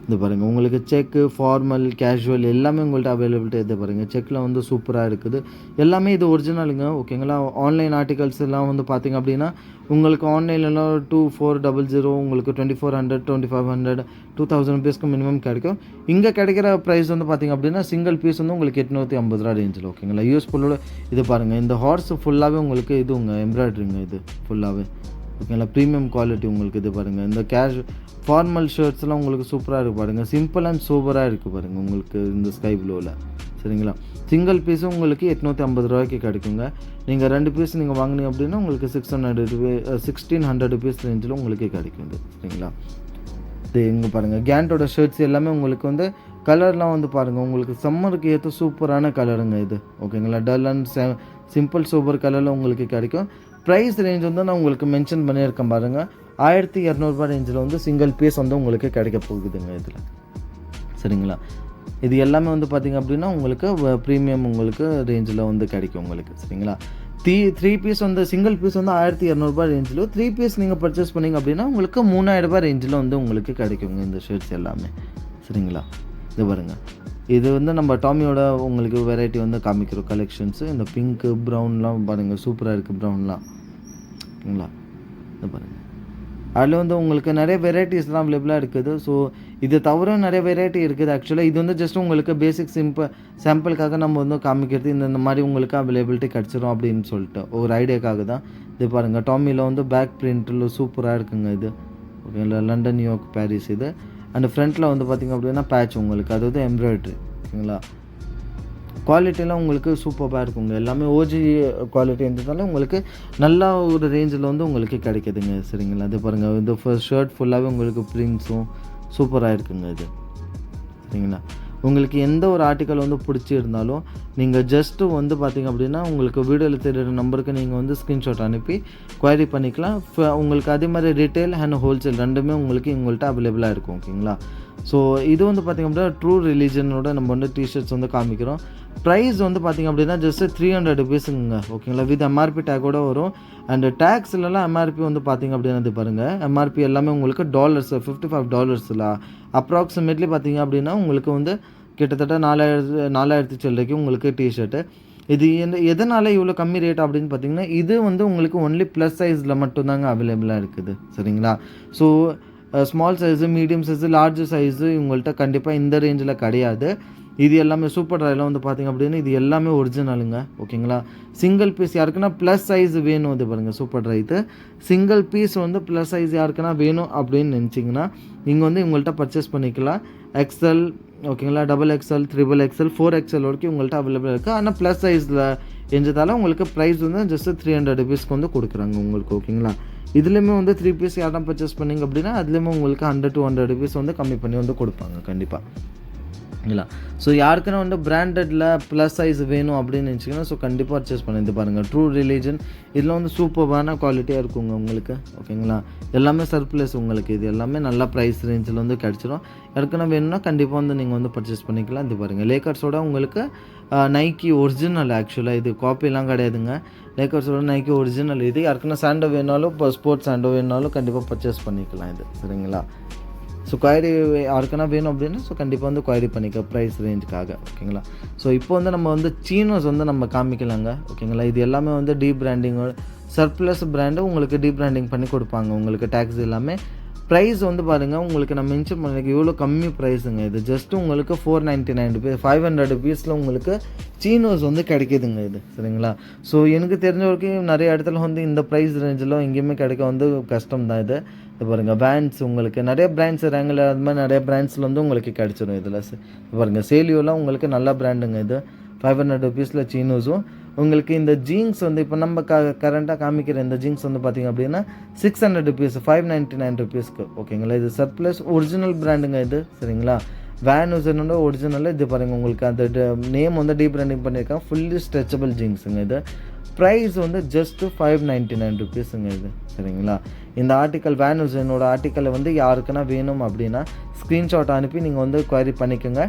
இது பாருங்கள் உங்களுக்கு செக்கு ஃபார்மல் கேஷுவல் எல்லாமே உங்கள்கிட்ட அவைலபிலிட்டி. இது பாருங்கள் செக்கில் வந்து சூப்பராக இருக்குது எல்லாமே. இது ஒரிஜினலுங்க. ஓகேங்களா? ஆன்லைன் ஆர்டிகல்ஸ் எல்லாம் வந்து பார்த்திங்க அப்படின்னா உங்களுக்கு ஆன்லைன்லாம் 2400 உங்களுக்கு 2400 2500 2000 ருபீஸ்க்கு மினிமம் கிடைக்கும். இங்கே கிடைக்கிற ப்ரைஸ் வந்து பார்த்திங்க அப்படின்னா சிங்கிள் பீஸ் வந்து உங்களுக்கு 850 ரூபா ரேஞ்சில். ஓகேங்களா? யூஸ்ஃபுல்லோட இது பாருங்கள் இந்த ஹார்ஸ் ஃபுல்லாகவே உங்களுக்கு இதுங்க எம்ப்ராய்டரிங்க இது ஃபுல்லாகவே. ஓகேங்களா? ப்ரீமியம் குவாலிட்டி உங்களுக்கு. இது பாருங்கள் இந்த ஃபார்மல் ஷர்ட்ஸ்லாம் உங்களுக்கு சூப்பராக இருக்குது பாருங்கள். சிம்பிள் அண்ட் சூப்பராக இருக்குது பாருங்கள் உங்களுக்கு இந்த ஸ்கை ப்ளூவில். சரிங்களா? சிங்கிள் பீஸும் உங்களுக்கு 850 ரூபாய்க்கு கிடைக்குங்க. நீங்கள் 2 பீஸ் நீங்கள் வாங்கினீங்க அப்படின்னா உங்களுக்கு 1600 ருபீஸ் ரேஞ்சில் உங்களுக்கு கிடைக்கும். சரிங்களா? இது எங்கே பாருங்கள் கேண்டோட ஷர்ட்ஸ் எல்லாமே உங்களுக்கு வந்து கலர்லாம் வந்து பாருங்கள் உங்களுக்கு சம்மருக்கு ஏற்ற சூப்பரான கலருங்க இது. ஓகேங்களா? டல் அண்ட் சிம்பிள் சூப்பர் கலரில் உங்களுக்கு கிடைக்கும். ப்ரைஸ் ரேஞ்ச் வந்து நான் உங்களுக்கு மென்ஷன் பண்ணியிருக்கேன் பாருங்கள். 1200 ரேஞ்சில் வந்து சிங்கிள் பீஸ் வந்து உங்களுக்கு கிடைக்க போகுதுங்க இதில். சரிங்களா? இது எல்லாமே வந்து பார்த்திங்க அப்படின்னா உங்களுக்கு ப்ரீமியம் உங்களுக்கு ரேஞ்சில் வந்து கிடைக்கும் உங்களுக்கு. சரிங்களா? 3 பீஸ் வந்து சிங்கிள் பீஸ் வந்து 1200 ரேஞ்சில் 3 பீஸ் நீங்கள் பர்ச்சேஸ் பண்ணிங்க அப்படின்னா உங்களுக்கு 3000 ரேஞ்சில் வந்து உங்களுக்கு கிடைக்குங்க இந்த ஷர்ட்ஸ் எல்லாமே. சரிங்களா? இது பாருங்கள் இது வந்து நம்ம டாமியோட உங்களுக்கு வெரைட்டி வந்து காமிக்கிறோம் கலெக்ஷன்ஸு. இந்த பிங்க்கு ப்ரௌன்லாம் பாருங்கள் சூப்பராக இருக்குது ப்ரௌன்லாம். ஓகேங்களா? இது பாருங்கள் அதில் வந்து உங்களுக்கு நிறைய வெரைட்டிஸ்லாம் அவைலபிளாக இருக்குது. ஸோ இது தவிர நிறைய வெரைட்டி இருக்குது ஆக்சுவலாக. இது வந்து ஜஸ்ட் உங்களுக்கு பேசிக் சாம்பிளுக்காக நம்ம வந்து காமிக்கிறது. இந்த மாதிரி உங்களுக்கு அவைலபிலிட்டி கிடச்சிரும் அப்படின்னு சொல்லிட்டு ஒரு ஐடியாக்காக தான். இது பாருங்கள் டாமியில் வந்து பேக் பிரிண்டில் சூப்பராக இருக்குங்க இது. ஓகேங்களா? லண்டன் நியூயார்க் பாரிஸ் இது. அண்ட் ஃப்ரண்ட்டில் வந்து பார்த்திங்க அப்படின்னா பேட்ச் உங்களுக்கு அதாவது எம்ப்ராய்ட்ரி. ஓகேங்களா? குவாலிட்டிலாம் உங்களுக்கு சூப்பராக இருக்குங்க. எல்லாமே ஓஜி குவாலிட்டி இருந்ததால உங்களுக்கு நல்லா ஒரு ரேஞ்சில் வந்து உங்களுக்கு கிடைக்குதுங்க. சரிங்களா? அது பாருங்கள் இந்த ஷர்ட் ஃபுல்லாகவே உங்களுக்கு பிரிண்ட்ஸும் சூப்பராக இருக்குங்க இது. சரிங்களா? உங்களுக்கு எந்த ஒரு ஆர்டிக்கல் வந்து பிடிச்சிருந்தாலும் நீங்கள் ஜஸ்ட்டு வந்து பார்த்திங்க அப்படின்னா உங்களுக்கு வீடியோவில் தெரிகிற நம்பருக்கு நீங்கள் வந்து ஸ்க்ரீன்ஷாட் அனுப்பி குவரி பண்ணிக்கலாம். உங்களுக்கு அதே மாதிரி ரீட்டைல் அண்ட் ஹோல்சேல் ரெண்டுமே உங்களுக்கு உங்கள்கிட்ட அவைலபிளாக இருக்கும். ஓகேங்களா? ஸோ இது வந்து பார்த்திங்க அப்படின்னா ட்ரூ ரிலீஜனோட நம்ம வந்து டிஷர்ட்ஸ் வந்து காமிக்கிறோம். ப்ரைஸ் வந்து பார்த்திங்க அப்படின்னா ஜஸ்ட் 300 ருபீஸுங்க. ஓகேங்களா, வித் எம்ஆர்பி டேக்கோட வரும். அண்ட் டேக்ஸ்லலாம் எம்ஆர்பி வந்து பார்த்திங்க அப்படின்னா இது பாருங்கள், எம்ஆர்பி எல்லாமே உங்களுக்கு டாலர்ஸ், $55 அப்ராக்சிமேட்லி பார்த்திங்க அப்படின்னா உங்களுக்கு வந்து கிட்டத்தட்ட 4000 சில்லறைக்கு உங்களுக்கு டிஷர்ட்டு. இது எதனால் இவ்வளோ கம்மி ரேட் அப்படின்னு பார்த்தீங்கன்னா, இது வந்து உங்களுக்கு ஒன்லி ப்ளஸ் சைஸில் மட்டும்தாங்க அவைலபிளாக இருக்குது. சரிங்களா, so small size, medium size, large size உங்கள்கிட்ட கண்டிப்பாக இந்த ரேஞ்சில் கிடையாது. இது எல்லாமே சூப்பர் ட்ரையில் வந்து பார்த்திங்க அப்படின்னா இது எல்லாமே ஒரிஜினலுங்க. ஓகேங்களா, சிங்கிள் பீஸ் யாருக்குன்னா ப்ளஸ் சைஸ் வேணும், இது பாருங்கள் சூப்பர் ட்ரை இது சிங்கிள் பீஸ் வந்து ப்ளஸ் சைஸ் யாருக்குன்னா வேணும் அப்படின்னு நினச்சிங்கன்னா நீங்கள் வந்து உங்கள்கிட்ட பர்ச்சேஸ் பண்ணிக்கலாம். எக்ஸ்எல், ஓகேங்களா, XXL, XXL, 4XL வரைக்கும் உங்கள்கிட்ட அவைலபிளாக இருக்குது. ஆனால் ப்ளஸ் சைஸில் எஞ்சதால் உங்களுக்கு ப்ரைஸ் வந்து ஜஸ்ட் 300 ருபீஸ்க்கு வந்து கொடுக்குறாங்க உங்களுக்கு. ஓகேங்களா, இதுலேயுமே வந்து 3 பீஸ் யாரும் பர்ச்சேஸ் பண்ணிங்க அப்படின்னா அதுலேயுமே உங்களுக்கு 100 to 100 ருபீஸ் வந்து கம்மி பண்ணி வந்து கொடுப்பாங்க கண்டிப்பாக. இல்லைங்களா, ஸோ யாருக்குன்னா வந்து பிராண்டடில் ப்ளஸ் சைஸ் வேணும் அப்படின்னு நினச்சிங்கன்னா ஸோ கண்டிப்பாக பர்ச்சேஸ் பண்ணி பாருங்கள். ட்ரூ ரிலீஜன் இதில் வந்து சூப்பரான குவாலிட்டியாக இருக்குங்க உங்களுக்கு. ஓகேங்களா, எல்லாமே சர்ப்ளஸ் உங்களுக்கு. இது எல்லாமே நல்ல ப்ரைஸ் ரேஞ்சில் வந்து கிடச்சிரும். யாருக்குன்னா வேணும்னா கண்டிப்பாக வந்து நீங்கள் வந்து பர்ச்சேஸ் பண்ணிக்கலாம். இது பாருங்கள், லேக்கர்ஸோட உங்களுக்கு நைக்கி ஒரிஜினல், ஆக்சுவலாக இது காப்பிலாம் கிடையாதுங்க. லேக்கர்ஸோட நைக்கி ஒரிஜினல். இது யாருக்குன்னா சாண்டோ வேணாலும், இப்போ ஸ்போர்ட்ஸ் சாண்டோ வேணாலும் கண்டிப்பாக பர்ச்சேஸ் பண்ணிக்கலாம் இது. சரிங்களா, ஸோ குவாரி யாருக்குன்னா வேணும் அப்படின்னா ஸோ கண்டிப்பாக வந்து குவாரி பண்ணிக்க ப்ரைஸ் ரேஞ்சுக்காக. ஓகேங்களா, ஸோ இப்போ வந்து நம்ம வந்து சீனோஸ் வந்து நம்ம காமிக்கலாங்க. ஓகேங்களா, இது எல்லாமே வந்து டீ பிராண்டிங்கோட சர்ப்ளஸ் பிராண்டு உங்களுக்கு டீ பிராண்டிங் பண்ணி கொடுப்பாங்க உங்களுக்கு. டேக்ஸ் எல்லாமே ப்ரைஸ் வந்து பாருங்கள் உங்களுக்கு நான் மென்ஷன் பண்ணிக்க இவ்வளோ கம்மி ப்ரைஸுங்க. இது ஜஸ்ட்டு உங்களுக்கு 499 ருபீஸ், 500 ருபீஸில் உங்களுக்கு சீனோஸ் வந்து கிடைக்கிதுங்க இது. சரிங்களா, ஸோ எனக்கு தெரிஞ்ச வரைக்கும் நிறைய இடத்துல வந்து இந்த ப்ரைஸ் ரேஞ்சில் எங்கேயுமே கிடைக்க வந்து கஷ்டம் தான் இது. இது பாருங்கள், வேன்ஸ் உங்களுக்கு நிறைய பிராண்ட்ஸ் ரேங்கில் அது மாதிரி நிறைய பிராண்ட்ஸில் வந்து உங்களுக்கு கிடச்சிடும் இதில். பாருங்கள், சேலியோலாம் உங்களுக்கு நல்ல பிராண்டுங்க. இது 500 ருபீஸில் சீனோஸும் உங்களுக்கு. இந்த ஜீன்ஸ் வந்து இப்போ நம்ம கரண்ட்டாக காமிக்கிற இந்த ஜீன்ஸ் வந்து பார்த்திங்க அப்படின்னா 600 ருபீஸ், 599 ருபீஸ்க்கு. ஓகேங்களா, இது சர்ப்ளஸ் ஒரிஜினல் பிராண்டுங்க இது. சரிங்களா, வேனுசனோட ஒரிஜினல். இது பாருங்கள் உங்களுக்கு அந்த நேம் வந்து டீ பிராண்டிங் பண்ணியிருக்காங்க. ஃபுல்லி ஸ்ட்ரெச்சபிள் ஜீன்ஸுங்க இது. ப்ரைஸ் வந்து ஜஸ்ட்டு 599 ருபீஸுங்க இது. சரிங்களா, இந்த ஆர்டிக்கல் வேனுசனோட ஆர்டிக்கலை வந்து யாருக்குன்னா வேணும் அப்படின்னா ஸ்க்ரீன்ஷாட் அனுப்பி நீங்கள் வந்து குவரி பண்ணிக்கோங்க.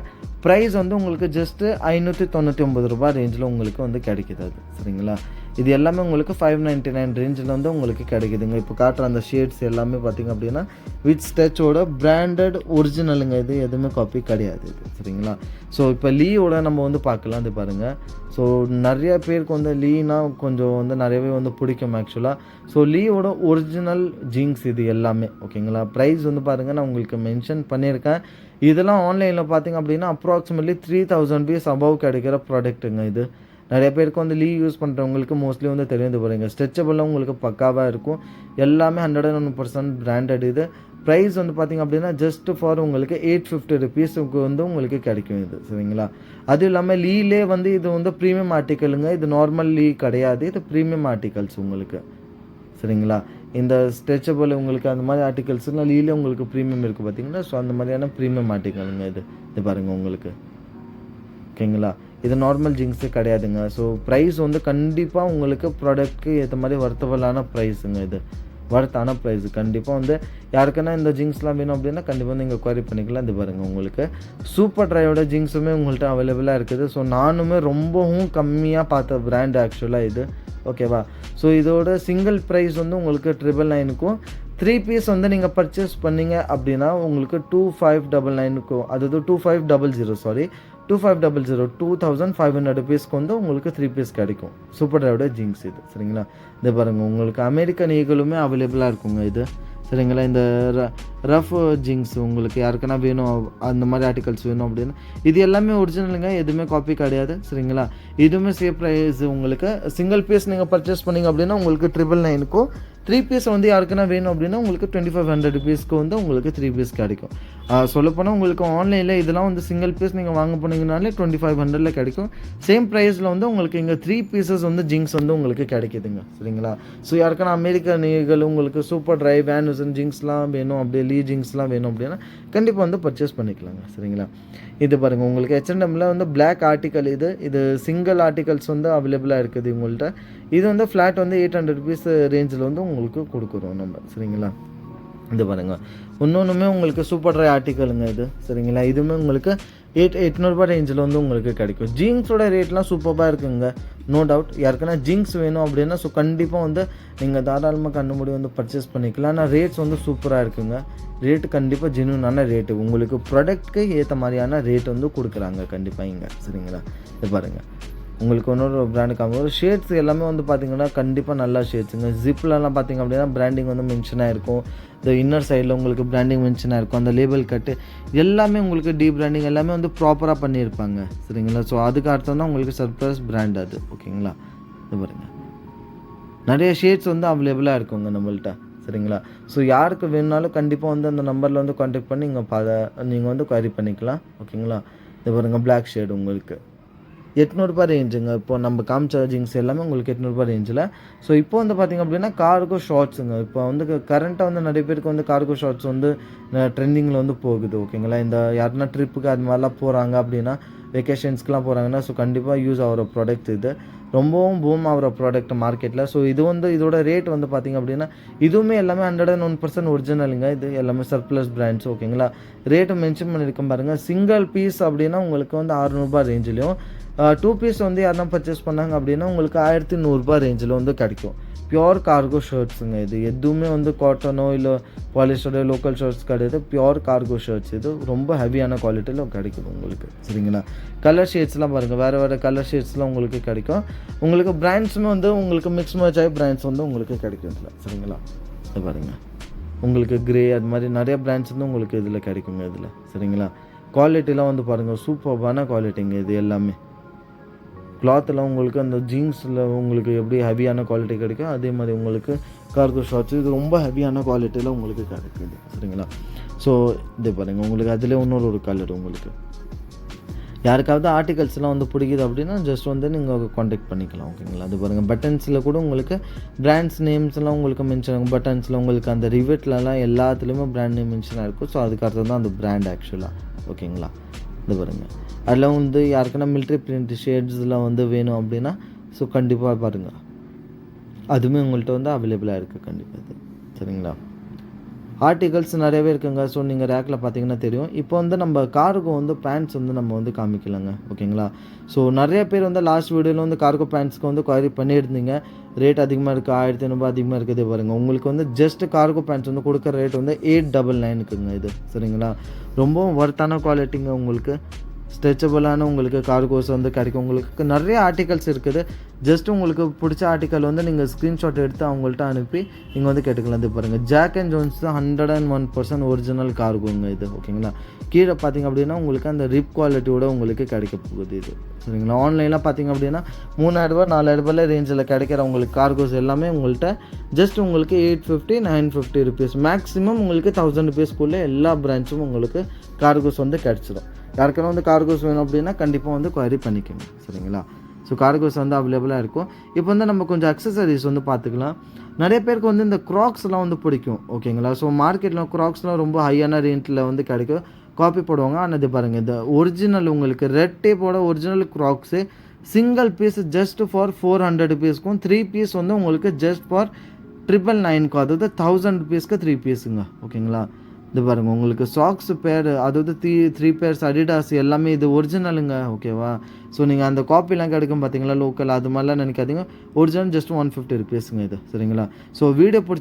ப்ரைஸ் வந்து உங்களுக்கு ஜஸ்ட்டு 599 ரூபாய் ரேஞ்சில் உங்களுக்கு வந்து கிடைக்கிது அது. சரிங்களா, இது எல்லாமே உங்களுக்கு 599 ரேஞ்சில் வந்து உங்களுக்கு கிடைக்குதுங்க. இப்போ காட்டுற அந்த ஷேட்ஸ் எல்லாமே பார்த்திங்க அப்படின்னா வித் ஸ்டெச்சோட பிராண்டட் ஒரிஜினலுங்க. இது எதுவுமே காப்பி கிடையாது இது. சரிங்களா, ஸோ இப்போ லீயோட நம்ம வந்து பார்க்கலாம். இது பாருங்கள், ஸோ நிறைய பேருக்கு வந்து லீனா கொஞ்சம் வந்து நிறையவே வந்து பிடிக்கும் ஆக்சுவலாக. ஸோ லீயோட ஒரிஜினல் ஜீன்ஸ் இது எல்லாமே. ஓகேங்களா, ப்ரைஸ் வந்து பாருங்கள் நான் உங்களுக்கு மென்ஷன் பண்ணியிருக்கேன். இதெல்லாம் ஆன்லைனில் பார்த்திங்க அப்படின்னா அப்ராக்சிமேட்லி 3000 ருபீஸ் அபவ் கிடைக்கிற ப்ராடக்ட்டுங்க இது. நிறைய பேருக்கு வந்து யூஸ் பண்ணுறவங்களுக்கு மோஸ்ட்லி வந்து தெரிந்து போகிறீங்க. ஸ்ட்ரெச்சபிளாக உங்களுக்கு பக்காவாக இருக்கும். எல்லாமே 101% பிராண்டட் இது. ப்ரைஸ் வந்து பார்த்திங்க அப்படின்னா ஜஸ்ட் ஃபார் உங்களுக்கு 850 ருபீஸுக்கு வந்து உங்களுக்கு கிடைக்கும் இது. சரிங்களா, அது இல்லாமல் லீலே வந்து இது வந்து ப்ரீமியம் ஆர்டிக்கலுங்க. இது நார்மல் லீ கிடையாது, இது ப்ரீமியம் ஆர்டிகல்ஸ் உங்களுக்கு. சரிங்களா, இந்த ஸ்ட்ரெச்சபிள் உங்களுக்கு அந்த மாதிரி ஆர்டிகல்ஸ்லாம் லீலே உங்களுக்கு ப்ரீமியம் இருக்குது பார்த்தீங்கன்னா. ஸோ அந்த மாதிரியான ப்ரீமியம் ஆர்டிக்கலுங்க இது. இது பாருங்கள் உங்களுக்கு. ஓகேங்களா, இது நார்மல் ஜீன்ஸு கிடையாதுங்க. ஸோ ப்ரைஸ் வந்து கண்டிப்பாக உங்களுக்கு ப்ராடக்ட்க்கு ஏற்ற மாதிரி வர்த்தபலான ப்ரைஸுங்க. இது வர்த்தான ப்ரைஸு. கண்டிப்பாக வந்து யாருக்குன்னா இந்த ஜீன்ஸ்லாம் வேணும் அப்படின்னா கண்டிப்பாக வந்து நீங்கள் குவரி பண்ணிக்கலாம். இது பாருங்கள் உங்களுக்கு சூப்பர் ட்ரையோட ஜீன்ஸுமே உங்கள்கிட்ட அவைலபிளாக இருக்குது. ஸோ நானுமே ரொம்பவும் கம்மியாக பார்த்த பிராண்ட் ஆக்சுவலாக இது. ஓகேவா, ஸோ இதோட சிங்கிள் ப்ரைஸ் வந்து உங்களுக்கு 999க்கும் 3 பீஸ் வந்து நீங்கள் பர்ச்சேஸ் பண்ணிங்க அப்படின்னா உங்களுக்கு 2599க்கும், அதாவது 2500 ருபீஸ்க்கு வந்து உங்களுக்கு 3 பீஸ் கிடைக்கும். சூப்பர் ட்ரையோட ஜீன்ஸ் இது. சரிங்களா, இது பாருங்கள் உங்களுக்கு அமெரிக்கன் ஈகிளுமே அவைலபிளாக இருக்குங்க இது. சரிங்களா, இந்த ரஃப் ஜீன்ஸ் உங்களுக்கு யாருக்குன்னா வேணும் அந்த மாதிரி ஆர்டிகல்ஸ் வேணும் அப்படின்னா இது எல்லாமே ஒரிஜினலுங்க, எதுவுமே காப்பி கிடையாது. சரிங்களா, இதுவுமே சேஃப் ப்ரைஸ் உங்களுக்கு. சிங்கிள் பீஸ் நீங்கள் பர்ச்சேஸ் பண்ணிங்க அப்படின்னா உங்களுக்கு 999க்கும் 3 பீஸ் வந்து யாருக்குன்னா வேணும் அப்படின்னா உங்களுக்கு 2500 ருபீஸ்க்கு வந்து உங்களுக்கு 3 பீஸ் கிடைக்கும். சொல்லப்போனால் உங்களுக்கு ஆன்லைனில் இதெல்லாம் வந்து சிங்கிள் பீஸ் நீங்கள் வாங்க போனீங்கனாலே 2500ல் கிடைக்கும். சேம் ப்ரைஸில் வந்து உங்களுக்கு இங்கே 3 பீசஸ் வந்து ஜீன்ஸ் வந்து உங்களுக்கு கிடைக்குதுங்க. சரிங்களா, ஸோ யாருக்கான அமெரிக்கன் ஈகிள் உங்களுக்கு சூப்பர் ட்ரை வேனுசன் ஜீன்ஸ்லாம் வேணும், அப்படியே லீ ஜீன்ஸ்லாம் வேணும் அப்படின்னா கண்டிப்பாக வந்து பர்ச்சேஸ் பண்ணிக்கலாங்க. சரிங்களா, இது பாருங்கள் உங்களுக்கு H&Mல வந்து பிளாக் ஆர்டிக்கல் இது சிங்கிள் ஆர்டிகல்ஸ் வந்து அவைலபிளாக இருக்குது உங்கள்கிட்ட. இது வந்து ஃப்ளாட் வந்து 800 ருபீஸ் ரேஞ்சில் வந்து உங்களுக்கு கொடுக்குறோம் நம்ம. சரிங்களா, இது பாருங்கள். இன்னொன்றுமே உங்களுக்கு சூப்பர் ட்ரை ஆர்டிக்கலுங்க இது, சரிங்களா? இதுவுமே உங்களுக்கு 800 ரேஞ்சில் வந்து உங்களுக்கு கிடைக்கும். ஜீன்ஸோட ரேட்லாம் சூப்பராக இருக்குங்க, நோ டவுட். யாருக்குன்னா ஜீன்ஸ் வேணும் அப்படின்னா ஸோ கண்டிப்பாக வந்து நீங்கள் தாராளமாக கண்ணு மூடி வந்து பர்ச்சேஸ் பண்ணிக்கலாம். ஆனால் ரேட்ஸ் வந்து சூப்பராக இருக்குங்க. ரேட்டு கண்டிப்பாக ஜென்யூனான ரேட்டு, உங்களுக்கு ப்ராடக்ட்க்கு ஏற்ற மாதிரியான ரேட் வந்து கொடுக்குறாங்க கண்டிப்பாக இங்கே, சரிங்களா? இது பாருங்கள். உங்களுக்கு இன்னொரு பிராண்டு காமிக்கும். ஷேட்ஸ் எல்லாமே வந்து பார்த்திங்கன்னா கண்டிப்பாக நல்லா ஷேட்ஸுங்க. ஜிப்லலாம் பார்த்திங்க அப்படின்னா பிராண்டிங் வந்து மென்ஷன் ஆகிருக்கும். இந்த இன்னர் சைடில் உங்களுக்கு பிராண்டிங் மென்ஷன் ஆகிருக்கும். அந்த லேபிள் கட்டு எல்லாமே உங்களுக்கு பிராண்டிங் எல்லாமே வந்து ப்ராப்பராக பண்ணியிருப்பாங்க, சரிங்களா? ஸோ அதுக்கு அர்த்தம் தான் உங்களுக்கு சர்ப்ளஸ் பிராண்ட் அது, ஓகேங்களா? இது பாருங்கள். நிறைய ஷேட்ஸ் வந்து அவைலபிளாக இருக்குங்க நம்மள்ட்ட, சரிங்களா? ஸோ யாருக்கு வேணுனாலும் கண்டிப்பாக வந்து அந்த நம்பரில் வந்து கான்டாக்ட் பண்ணி நீங்கள் வந்து குவரி பண்ணிக்கலாம், ஓகேங்களா? இது பாருங்கள், பிளாக் ஷேடு உங்களுக்கு 800 ரேஞ்சுங்க. இப்போ நம்ம காமிச்ச ஜீன்ஸ் எல்லாமே உங்களுக்கு 800 ரேஞ்சில். ஸோ இப்போ வந்து பார்த்திங்க அப்படின்னா கார்கோ ஷார்ட்ஸுங்க. இப்போ வந்து கரண்ட்டாக வந்து நிறைய பேருக்கு வந்து கார்கோ ஷார்ட்ஸ் வந்து ட்ரெண்டிங்கில் வந்து போகுது, ஓகேங்களா? இந்த யாருன்னா ட்ரிப்புக்கு அது மாதிரிலாம் போகிறாங்க அப்படின்னா, வெக்கேஷன்ஸ்க்குலாம் போகிறாங்கன்னா ஸோ கண்டிப்பாக யூஸ் ஆகிற ப்ராடக்ட் இது. ரொம்பவும் பூம் ஆகிற ப்ராடக்ட் மார்க்கெட்டில். ஸோ இது வந்து இதோட ரேட் வந்து பார்த்திங்க அப்படின்னா இதுவுமே எல்லாமே 101% ஒரிஜினலுங்க. இது எல்லாமே சர்ப்ளஸ் பிராண்ட்ஸ், ஓகேங்களா? ரேட்டு மென்ஷன் பண்ணியிருக்கேன் பாருங்கள். சிங்கிள் பீஸ் அப்படின்னா உங்களுக்கு வந்து 600 ரேஞ்சிலையும், 2 பீஸ் வந்து யாருன்னா பர்ச்சேஸ் பண்ணாங்க அப்படின்னா உங்களுக்கு 1100 ரேஞ்சில் வந்து கிடைக்கும். பியோர் கார்கோ ஷர்ட்ஸுங்க இது. எதுவுமே வந்து காட்டனோ இல்லை பாலிஸ்டரோ லோக்கல் ஷர்ட்ஸ் கிடையாது. பியோர் கார்கோ ஷர்ட்ஸ் இது. ரொம்ப ஹெவியான குவாலிட்டியில் கிடைக்குது உங்களுக்கு, சரிங்களா? கலர் ஷேட்ஸ்லாம் பாருங்கள், வேறு கலர் ஷேட்ஸ்லாம் உங்களுக்கு கிடைக்கும். உங்களுக்கு பிராண்ட்ஸுமே வந்து உங்களுக்கு மிக்ஸ் மேட்ச் ஆகி பிராண்ட்ஸ் வந்து உங்களுக்கு கிடைக்கும் இதில், சரிங்களா? இது பாருங்கள். உங்களுக்கு கிரே அது மாதிரி நிறைய பிராண்ட்ஸ் வந்து உங்களுக்கு இதில் கிடைக்குங்க இதில், சரிங்களா? குவாலிட்டிலாம் வந்து பாருங்கள், சூப்பர்பான குவாலிட்டிங்க இது எல்லாமே. கிளாத்தில் உங்களுக்கு அந்த ஜீன்ஸில் உங்களுக்கு எப்படி ஹெவியான குவாலிட்டி கிடைக்கும் அதே மாதிரி உங்களுக்கு கார்கோ ஷார்ட்ஸ் இது ரொம்ப ஹெவியான குவாலிட்டியில் உங்களுக்கு கிடைக்குது, சரிங்களா? ஸோ இது பாருங்கள், உங்களுக்கு அதில் இன்னொரு கலர் உங்களுக்கு யாருக்காவது ஆர்டிகல்ஸ்லாம் வந்து பிடிக்குது அப்படின்னா ஜஸ்ட் வந்து நீங்கள் காண்டாக்ட் பண்ணிக்கலாம், ஓகேங்களா? அது பாருங்கள், பட்டன்ஸில் கூட உங்களுக்கு பிராண்ட்ஸ் நேம்ஸ்லாம் உங்களுக்கு மென்ஷன் ஆகும். பட்டன்ஸில் உங்களுக்கு அந்த ரிவெட்லலாம் எல்லாத்துலேயுமே பிராண்ட் நேம் மென்ஷன் ஆகிருக்கும். ஸோ அதுக்கு அர்த்தம் தான் அந்த பிராண்ட் ஆக்சுவலாக, ஓகேங்களா? இது பாருங்கள். அதில் வந்து யாருக்குன்னா மிலிட்ரி பிரிண்ட் ஷேட்ஸில் வந்து வேணும் அப்படின்னா ஸோ கண்டிப்பாக பாருங்கள், அதுவுமே உங்கள்கிட்ட வந்து அவைலபிளாக இருக்குது கண்டிப்பாக இது, சரிங்களா? ஆர்டிகல்ஸ் நிறையவே இருக்குங்க. ஸோ நீங்கள் ரேக்கில் பார்த்தீங்கன்னா தெரியும். இப்போ வந்து நம்ம கார்கோ வந்து பேண்ட்ஸ் வந்து நம்ம வந்து காமிக்கலாங்க, ஓகேங்களா? ஸோ நிறைய பேர் வந்து லாஸ்ட் வீடியோவில் வந்து கார்கோ பேண்ட்ஸ்க்கு வந்து குவரி பண்ணியிருந்தீங்க. ரேட் அதிகமாக இருக்குது, 1500 அதிகமாக இருக்குது பாருங்கள். உங்களுக்கு வந்து ஜஸ்ட் கார்கோ பேண்ட்ஸ் வந்து கொடுக்குற ரேட் வந்து 899க்குங்க இது, சரிங்களா? ரொம்பவும் ஒர்த்தான குவாலிட்டிங்க. உங்களுக்கு ஸ்ட்ரெச்சபிளான உங்களுக்கு கார்கோஸ் வந்து கிடைக்கும். உங்களுக்கு நிறைய ஆர்டிகல்ஸ் இருக்குது. ஜஸ்ட் உங்களுக்கு பிடிச்ச ஆர்டிக்கல் வந்து நீங்கள் ஸ்க்ரீன்ஷாட் எடுத்து அவங்கள்ட்ட அனுப்பி நீங்கள் வந்து கேட்டுக்கலாம். இது பாருங்கள், ஜாக் அண்ட் ஜோன்ஸ் தான் 101% ஒரிஜினல் கார்கோங்க இது, ஓகேங்களா? கீழே பார்த்திங்க அப்படின்னா உங்களுக்கு அந்த ரிப் குவாலிட்டியோட உங்களுக்கு கிடைக்க போகுது இது, சரிங்களா? ஆன்லைனில் பார்த்திங்க அப்படின்னா 3000 4000 ரேஞ்சில் கிடைக்கிற உங்களுக்கு கார்கோஸ் எல்லாமே உங்கள்கிட்ட ஜஸ்ட் உங்களுக்கு 850 950 ருபீஸ், மேக்ஸிமம் உங்களுக்கு 1000 ருபீஸ்க்குள்ளே எல்லா பிரான்ச்சும் உங்களுக்கு கார்கோஸ் வந்து கிடச்சிடும். யாருக்கெல்லாம் வந்து கார்கோஸ் வேணும் அப்படின்னா கண்டிப்பாக வந்து குவரி பண்ணிக்கோங்க, சரிங்களா? ஸோ கார்கோஸ் வந்து அவைலபிளாக இருக்கும். இப்போ வந்து நம்ம கொஞ்சம் அக்சசரிஸ் வந்து பார்த்துக்கலாம். நிறைய பேருக்கு வந்து இந்த க்ராக்ஸ்லாம் வந்து பிடிக்கும், ஓகேங்களா? ஸோ மார்க்கெட்டில் க்ராக்ஸ்லாம் ரொம்ப ஹையான ரேட்டில் வந்து கிடைக்கும், காப்பி போடுவாங்க. ஆனால் இது பாருங்கள், இந்த ஒரிஜினல் உங்களுக்கு ரெட் டேப்போட original crocs single piece just for 400 ருபீஸ்க்கும், 3 பீஸ் வந்து உங்களுக்கு ஜஸ்ட் ஃபார் 999, அதாவது 1000 ருபீஸ்க்கு 3 பீஸுங்க, ஓகேங்களா? இது பாருங்கள், உங்களுக்கு சாக்ஸ் பேர் அதாவது 3 பேர்ஸ் அடிடாஸ் எல்லாமே இது ஒரிஜினலுங்க, ஓகேவா? ஸோ நீங்கள் அந்த காப்பிலாம் கிடைக்கும் பார்த்தீங்களா லோக்கல், அது மாதிரிலாம் நினைக்காதீங்க. ஒரிஜினல் ஜஸ்ட் 150 ருபீஸுங்க இது, சரிங்களா? ஸோ வீடியோ பிடிச்ச